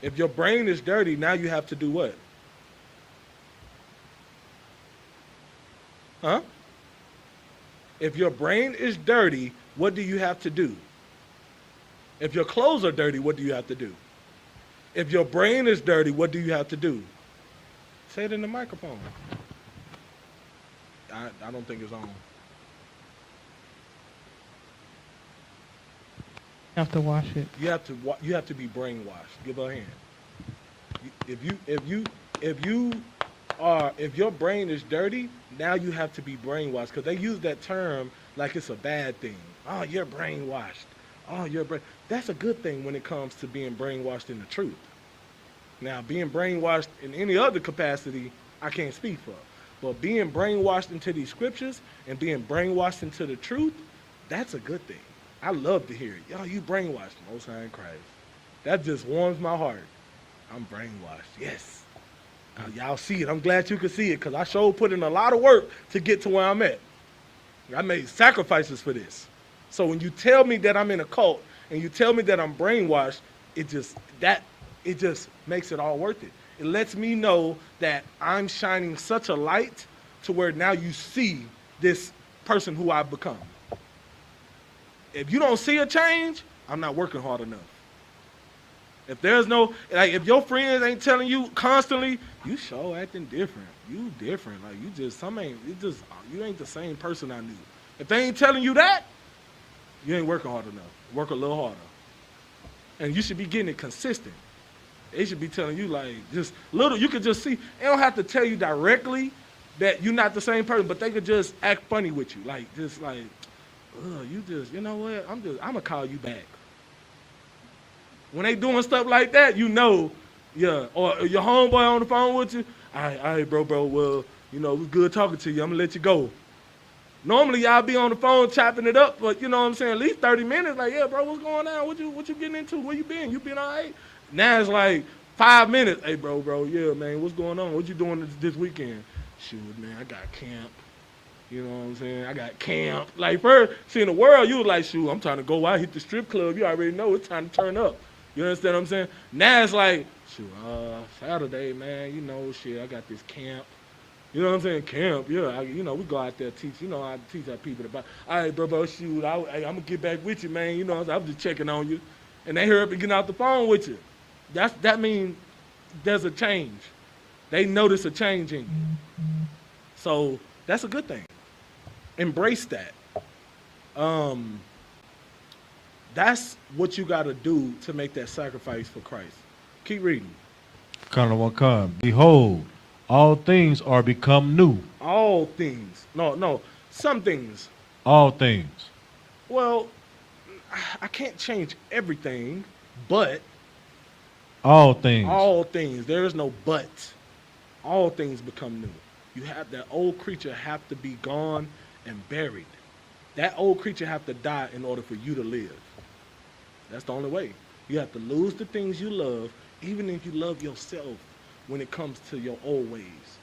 If your brain is dirty, now you have to do what? Huh? If your brain is dirty, what do you have to do? If your clothes are dirty, what do you have to do? If your brain is dirty, what do you have to do? Say it in the microphone. I don't think it's on. You have to wash it. You have to be brainwashed. Give her a hand. If your brain is dirty, now you have to be brainwashed, because they use that term like it's a bad thing. Oh, you're brainwashed. Oh, that's a good thing when it comes to being brainwashed in the truth. Now, being brainwashed in any other capacity, I can't speak for. But being brainwashed into these scriptures and being brainwashed into the truth, that's a good thing. I love to hear it. Yo, you brainwashed, Most High in Christ. That just warms my heart. I'm brainwashed, yes. Y'all see it. I'm glad you could see it, because I sure put in a lot of work to get to where I'm at. I made sacrifices for this. So when you tell me that I'm in a cult and you tell me that I'm brainwashed, it just makes it all worth it. It lets me know that I'm shining such a light to where now you see this person who I've become. If you don't see a change, I'm not working hard enough. If there's no, like, if your friends ain't telling you constantly, you sure acting different. You different. Like, you ain't the same person I knew. If they ain't telling you that, you ain't working hard enough. Work a little harder. And you should be getting it consistent. They should be telling you, like, just little, you could just see, they don't have to tell you directly that you're not the same person, but they could just act funny with you. Like, just like, you know what, I'm gonna call you back. When they doing stuff like that, you know, yeah, or your homeboy on the phone with you, all right, bro, well, you know, it was good talking to you, I'm gonna let you go. Normally, y'all be on the phone chopping it up, but you know what I'm saying, at least 30 minutes, like, yeah, bro, what's going on? What you getting into? Where you been? You been all right? Now it's like 5 minutes. Hey, bro, yeah, man, what's going on? What you doing this weekend? Shoot, man, I got camp. You know what I'm saying? I got camp. Like, first, see, in the world, you was like, shoot, I'm trying to go out, hit the strip club. You already know it's time to turn up. You understand what I'm saying? Now it's like, shoot, Saturday, man, you know, shit, I got this camp. You know what I'm saying? Camp, yeah. You know, we go out there teach. You know, I teach our people about, all right, bro, shoot, I'm going to get back with you, man. You know, I'm just checking on you. And they hurry up and get out the phone with you. That means there's a change. They notice a change in you. So that's a good thing. Embrace that. That's what you got to do to make that sacrifice for Christ. Keep reading. Behold, all things are become new. All things. No, some things. All things. Well, I can't change everything, but all things. All things. There is no but. All things become new. You have that old creature have to be gone and buried. That old creature have to die in order for you to live. That's the only way. You have to lose the things you love, even if you love yourself when it comes to your old ways.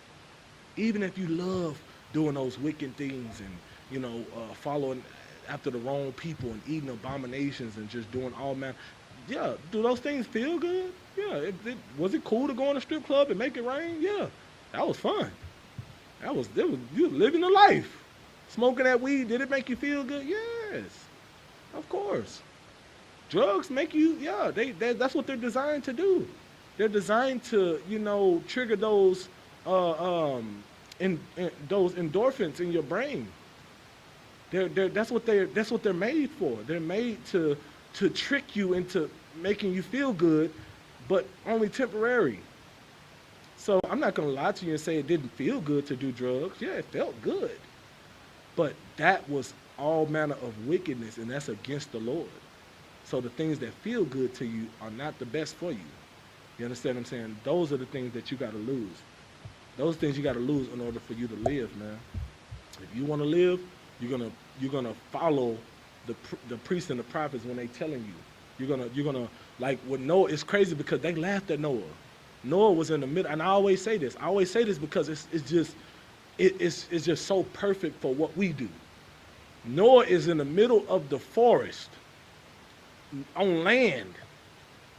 Even if you love doing those wicked things and, you know, following after the wrong people and eating abominations and just doing all manner. Yeah, do those things feel good? Yeah. Was it cool to go in a strip club and make it rain? Yeah. That was fun. You were living a life. Smoking that weed, did it make you feel good? Yes. Of course. Drugs make you, yeah, that's what they're designed to do. They're designed to, you know, trigger those those endorphins in your brain. That's what they're made for. They're made to trick you into making you feel good, but only temporary. So I'm not gonna lie to you and say it didn't feel good to do drugs. Yeah, it felt good, but that was all manner of wickedness, and that's against the Lord. So the things that feel good to you are not the best for you. You understand what I'm saying? Those are the things that you got to lose. Those things you got to lose in order for you to live, man. If you want to live, you're gonna follow the priests and the prophets when they telling you. You're gonna like with Noah. It's crazy because they laughed at Noah. Noah was in the middle, and I always say this. Because it's just so perfect for what we do. Noah is in the middle of the forest, on land,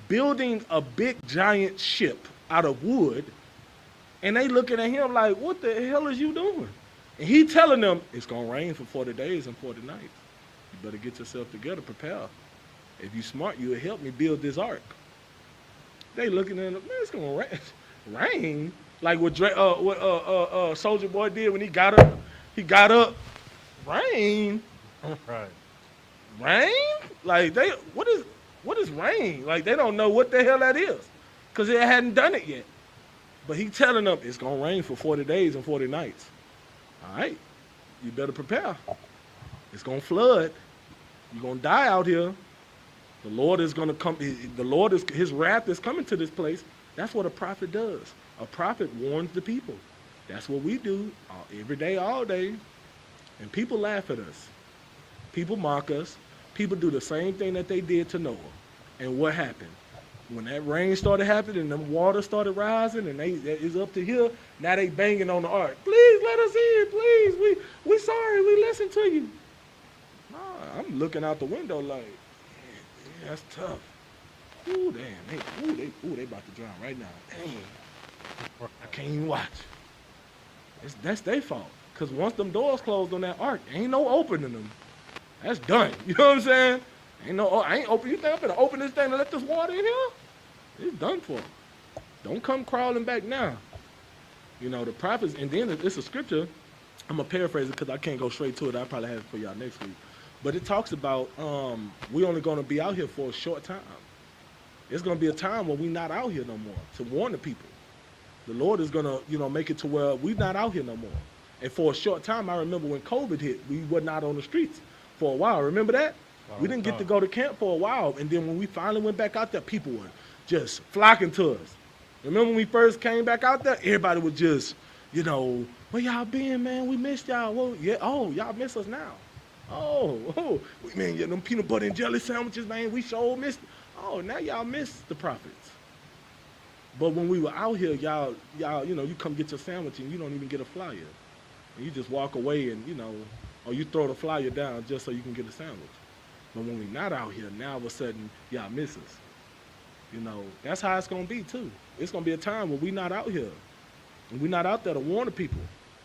building a big giant ship out of wood, and they looking at him like, what the hell is you doing? And he telling them, it's going to rain for 40 days and 40 nights. You better get yourself together, prepare. If you smart, you'll help me build this ark. They looking at him, man, it's going to rain. Like what Soulja Boy did when he got up, rain. Right. Rain? Like what is rain? Like they don't know what the hell that is, because they hadn't done it yet. But he telling them it's gonna rain for 40 days and 40 nights. All right, you better prepare. It's gonna flood. You're gonna die out here. The Lord is gonna come. His wrath is coming to this place. That's what a prophet does. A prophet warns the people. That's what we do every day, all day. And people laugh at us. People mock us. People do the same thing that they did to Noah. And what happened? When that rain started happening and the water started rising and it's up to here, now they banging on the ark. Please let us in, please. We sorry, we listen to you. Nah, I'm looking out the window like, yeah, that's tough. Ooh, damn. They about to drown right now. Dang. I can't even watch. That's their fault. Because once them doors closed on that ark, ain't no opening them. That's done. You know what I'm saying? I ain't open. You think I'm gonna open this thing and let this water in here? It's done for. Don't come crawling back now. You know, the prophets, and then it's a scripture. I'm going to paraphrase it because I can't go straight to it. I'll probably have it for y'all next week. But it talks about we only going to be out here for a short time. There's going to be a time where we're not out here no more to warn the people. The Lord is going to, you know, make it to where we're not out here no more. And for a short time, I remember when COVID hit, we were not on the streets for a while. Remember that? We didn't get to go to camp for a while. And then when we finally went back out there, people were just flocking to us. Remember when we first came back out there? Everybody was just, you know, where y'all been, man? We missed y'all. Well, yeah, oh, y'all miss us now. Oh, man, yeah, them peanut butter and jelly sandwiches, man, we sure missed. Oh, now y'all miss the prophets. But when we were out here, y'all, you know, you come get your sandwich and you don't even get a flyer. And you just walk away and, you know, or you throw the flyer down just so you can get a sandwich. But when we're not out here, now all of a sudden, y'all miss us. You know, that's how it's going to be, too. It's going to be a time where we're not out here. And we're not out there to warn the people.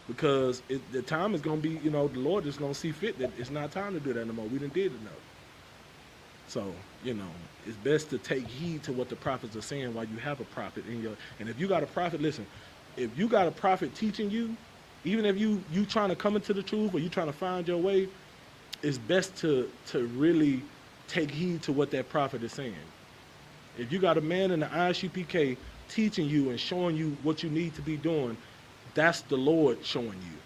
Because the time is going to be, you know, the Lord is going to see fit that it's not time to do that no more. We done did enough. So, you know, it's best to take heed to what the prophets are saying while you have a prophet in your, and if you got a prophet, listen, if you got a prophet teaching you, even if you trying to come into the truth or you trying to find your way, it's best to really take heed to what that prophet is saying. If you got a man in the I.S.U.P.K teaching you and showing you what you need to be doing, that's the Lord showing you.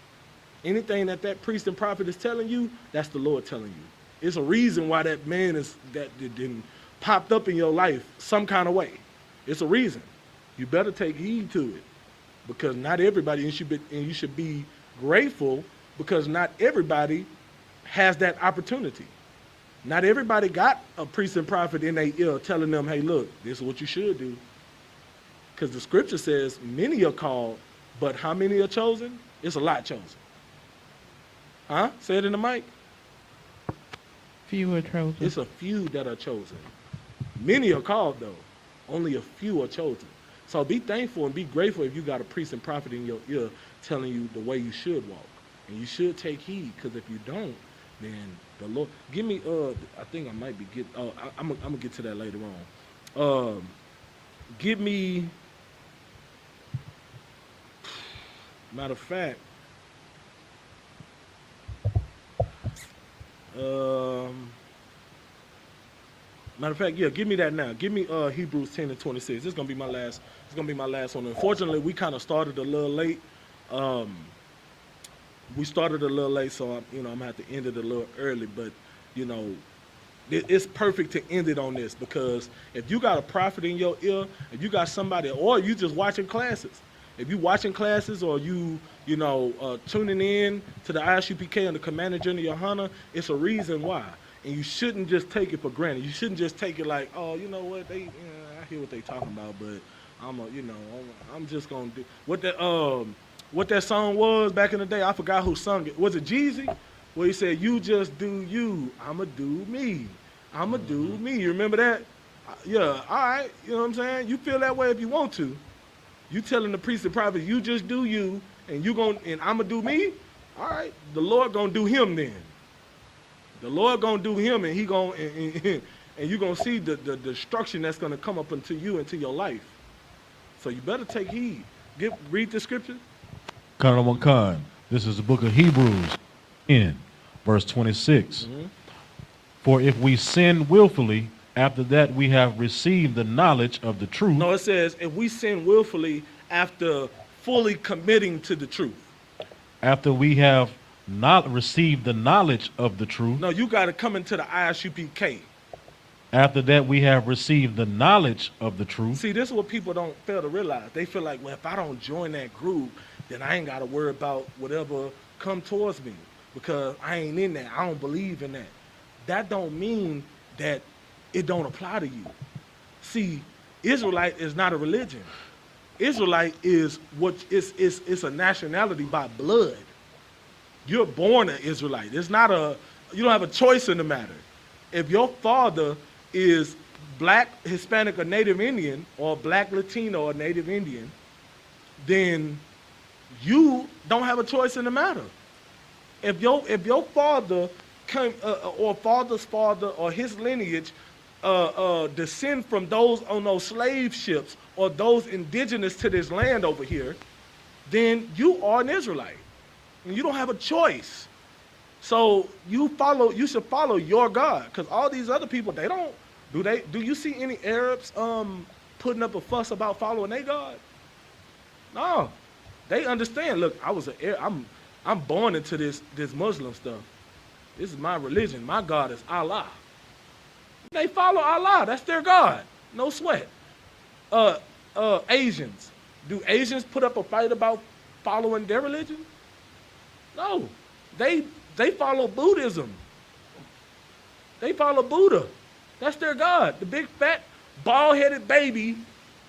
Anything that priest and prophet is telling you, that's the Lord telling you. It's a reason why that man that didn't popped up in your life some kind of way. It's a reason. You better take heed to it, because not everybody, and you should be grateful, because not everybody has that opportunity. Not everybody got a priest and prophet in their ear telling them, hey, look, this is what you should do. Because the scripture says many are called, but how many are chosen? It's a lot chosen. Huh? Say it in the mic. Few are chosen. It's a few that are chosen. Many are called, though. Only a few are chosen. So be thankful and be grateful if you got a priest and prophet in your ear telling you the way you should walk. And you should take heed, because if you don't, then the Lord, give me, I think I might be I'm going to get to that later on. Give me, matter of fact, yeah, give me that now. Give me Hebrews 10 and 26. This is gonna be my last. It's gonna be my last one. Unfortunately, we kind of started a little late. We started a little late, so I'm gonna have to end it a little early. But you know, it's perfect to end it on this, because if you got a prophet in your ear, if you got somebody, or you just watching classes, if you watching classes, or you tuning in to the I.S.U.P.K and the Commander General YAHANNA, it's a reason why. And you shouldn't just take it for granted. You shouldn't just take it like, oh, you know what, I hear what they talking about, but I'm just gonna do what that song was back in the day. I forgot who sung it. Was it Jeezy? Where he said, you just do you, I'ma do me. I'ma do me. You remember that? Yeah, all right, you know what I'm saying? You feel that way if you want to. You telling the priest and prophet, you just do you, and I'ma do me? All right, the Lord gonna do him then. The Lord gonna do him, and and you gonna see the destruction that's gonna come up into you, into your life. So you better take heed. Read the scripture. Khan. This is the book of Hebrews, in verse 26. Mm-hmm. For if we sin willfully, after that we have received the knowledge of the truth. No, it says if we sin willfully after fully committing to the truth. After we have not received the knowledge of the truth. No, you got to come into the I.S.U.P.K. After that we have received the knowledge of the truth. See, this is what people don't fail to realize. They feel like, well, if I don't join that group, then I ain't got to worry about whatever come towards me, because I ain't in that. I don't believe in that. That don't mean that it don't apply to you. See, Israelite is not a religion. Israelite is it's a nationality by blood. You're born an Israelite. It's not you don't have a choice in the matter. If your father is black, Hispanic, or Native Indian, or black, Latino, or Native Indian, then you don't have a choice in the matter. If your father or father's father or his lineage descend from those on those slave ships or those indigenous to this land over here, then you are an Israelite. And you don't have a choice. So you should follow your God, because all these other people, they don't, do you see any Arabs putting up a fuss about following their God? No. They understand, look, I'm born into this Muslim stuff. This is my religion. My God is Allah. They follow Allah. That's their God. No sweat. Asians. Do Asians put up a fight about following their religion? No. They follow Buddhism. They follow Buddha. That's their God. The big, fat, bald-headed baby,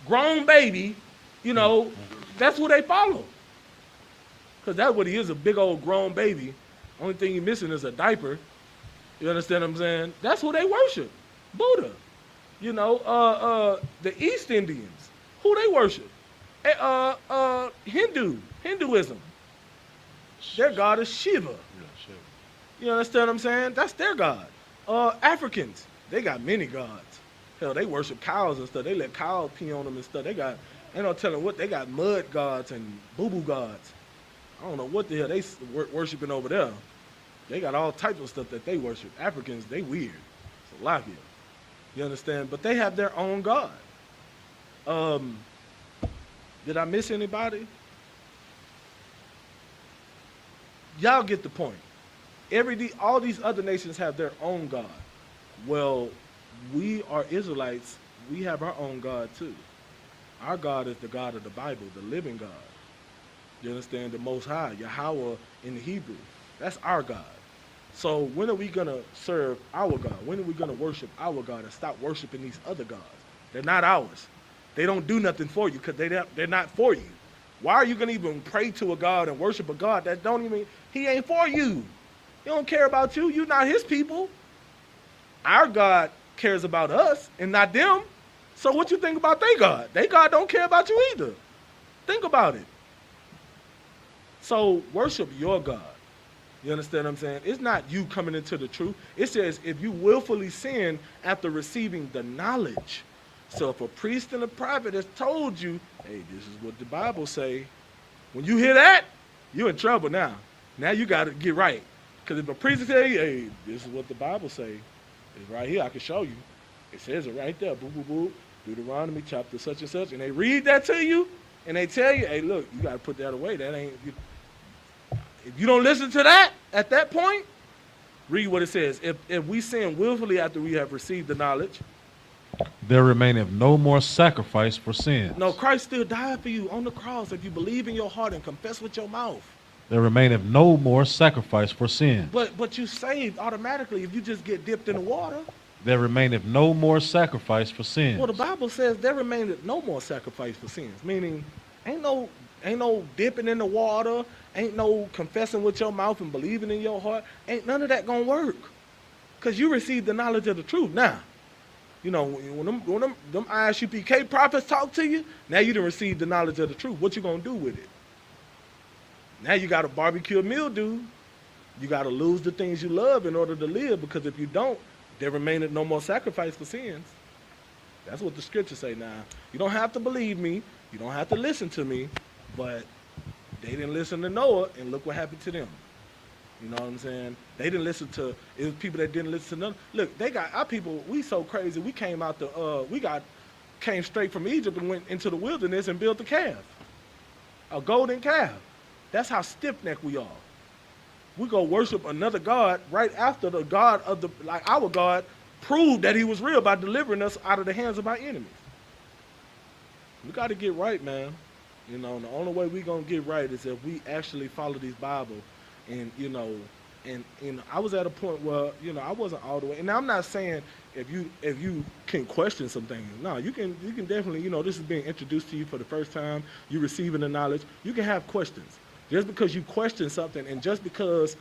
grown baby, you know, that's who they follow. Because that's what he is, a big old grown baby. Only thing he's missing is a diaper. You understand what I'm saying? That's who they worship. Buddha. You know, the East Indians, who they worship? Hinduism. Their God is Shiva. You understand what I'm saying? That's their God. Africans, they got many gods. Hell, they worship cows and stuff. They let cows pee on them and stuff. Ain't no telling what, they got mud gods and boo-boo gods. I don't know what the hell they worshiping over there. They got all types of stuff that they worship. Africans, they weird. It's a lot here. You understand? But they have their own God. Did I miss anybody? Y'all get the point. All these other nations have their own God. Well, we are Israelites. We have our own God too. Our God is the God of the Bible, the living God. You understand? The Most High, Yahweh in the Hebrew. That's our God. So when are we going to serve our God? When are we going to worship our God and stop worshiping these other gods? They're not ours. They don't do nothing for you because they're not for you. Why are you going to even pray to a God and worship a God that don't even, he ain't for you. He don't care about you. You're not his people. Our God cares about us and not them. So what you think about their God? Their God don't care about you either. Think about it. So worship your God. You understand what I'm saying? It's not you coming into the truth. It says if you willfully sin after receiving the knowledge. So if a priest and a prophet has told you, hey, this is what the Bible say, when you hear that, you're in trouble now. Now you got to get right. Because if a priest say, hey, this is what the Bible say, it's right here, I can show you. It says it right there, boo, boo, boo, Deuteronomy chapter such and such, and they read that to you, and they tell you, hey, look, you got to put that away. That ain't, if you don't listen to that at that point, read what it says. If we sin willfully after we have received the knowledge, there remaineth no more sacrifice for sins. No, Christ still died for you on the cross if you believe in your heart and confess with your mouth. There remaineth no more sacrifice for sins. But you saved automatically if you just get dipped in the water. There remaineth no more sacrifice for sins. Well, the Bible says there remaineth no more sacrifice for sins, meaning ain't no dipping in the water, ain't no confessing with your mouth and believing in your heart. Ain't none of that gonna work, because you received the knowledge of the truth. Now, you know, when them I.S.U.P.K prophets talk to you, now you done received the knowledge of the truth. What you gonna do with it? Now you got to barbecue a meal, dude. You got to lose the things you love in order to live, because if you don't, there remaineth no more sacrifice for sins. That's what the scriptures say now. You don't have to believe me. You don't have to listen to me, but they didn't listen to Noah, and look what happened to them. You know what I'm saying? They didn't listen to, it was people that didn't listen to them. Look, they got, our people, we so crazy, we came out came straight from Egypt and went into the wilderness and built a calf, a golden calf. That's how stiff-necked we are. We go worship another God right after the God of our God proved that he was real by delivering us out of the hands of our enemies. We got to get right, man. You know, and the only way we going to get right is if we actually follow this Bible. And, you know, and I was at a point where, you know, I wasn't all the way. And I'm not saying if you can question some things. No, you can definitely, you know, this is being introduced to you for the first time. You're receiving the knowledge. You can have questions. Just because you question something and just because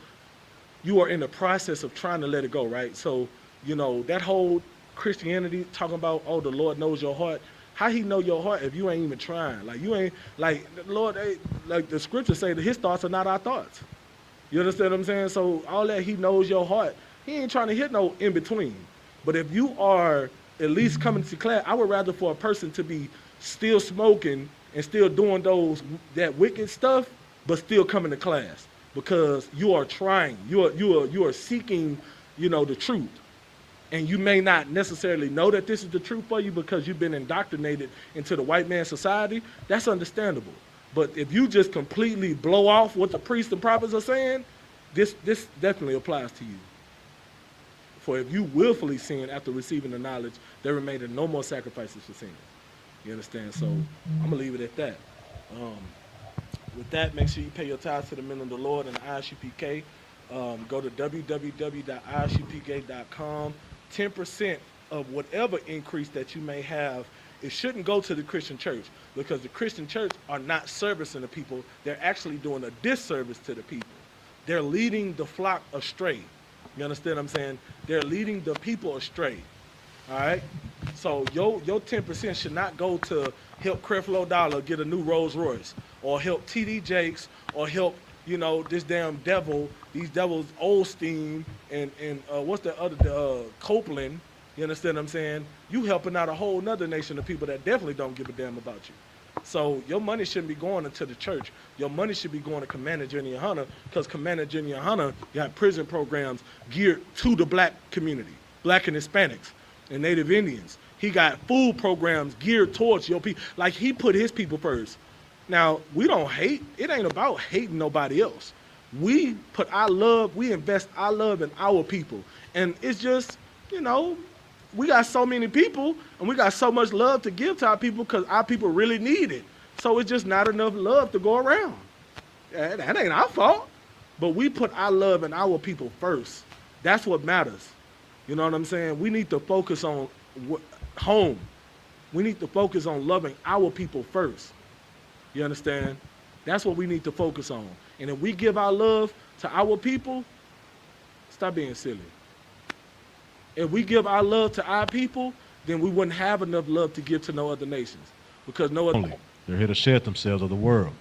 you are in the process of trying to let it go, right? So, you know, that whole Christianity talking about, oh, the Lord knows your heart. How he know your heart if you ain't even trying? Like, you ain't, like, the Lord, like the scriptures say that his thoughts are not our thoughts. You understand what I'm saying? So all that he knows your heart, he ain't trying to hit no in between. But if you are at least coming to class, I would rather for a person to be still smoking and still doing that wicked stuff, but still coming to class because you are trying, you are seeking, the truth, and you may not necessarily know that this is the truth for you because you've been indoctrinated into the white man's society. That's understandable. But if you just completely blow off what the priests and prophets are saying, this definitely applies to you. For if you willfully sin after receiving the knowledge, there remain no more sacrifices for sin. You understand? So I'm going to leave it at that. With that, make sure you pay your tithes to the men of the Lord and the I.S.U.P.K. Go to www.isupk.com. 10% of whatever increase that you may have, it shouldn't go to the Christian church because the Christian church are not servicing the people. They're actually doing a disservice to the people. They're leading the flock astray. You understand what I'm saying? They're leading the people astray. All right? So your 10% should not go to help Creflo Dollar get a new Rolls Royce or help T.D. Jakes or help, this damn devil, these devils Olstein and what's the other, Copeland. You understand what I'm saying? You helping out a whole nother nation of people that definitely don't give a damn about you. So your money shouldn't be going into the church. Your money should be going to Commander Jenny YAHANNA because Commander Jenny YAHANNA got prison programs geared to the black community, black and Hispanics and Native Indians. He got food programs geared towards your people. Like he put his people first. Now, we don't hate. It ain't about hating nobody else. We put our love, we invest our love in our people. And it's just, we got so many people and we got so much love to give to our people because our people really need it. So it's just not enough love to go around. That ain't our fault. But we put our love in our people first. That's what matters. You know what I'm saying? We need to focus on home. We need to focus on loving our people first. You understand? That's what we need to focus on. And if we give our love to our people, stop being silly. If we give our love to our people, then we wouldn't have enough love to give to no other nations. Because no other... They're here to shed themselves of the world.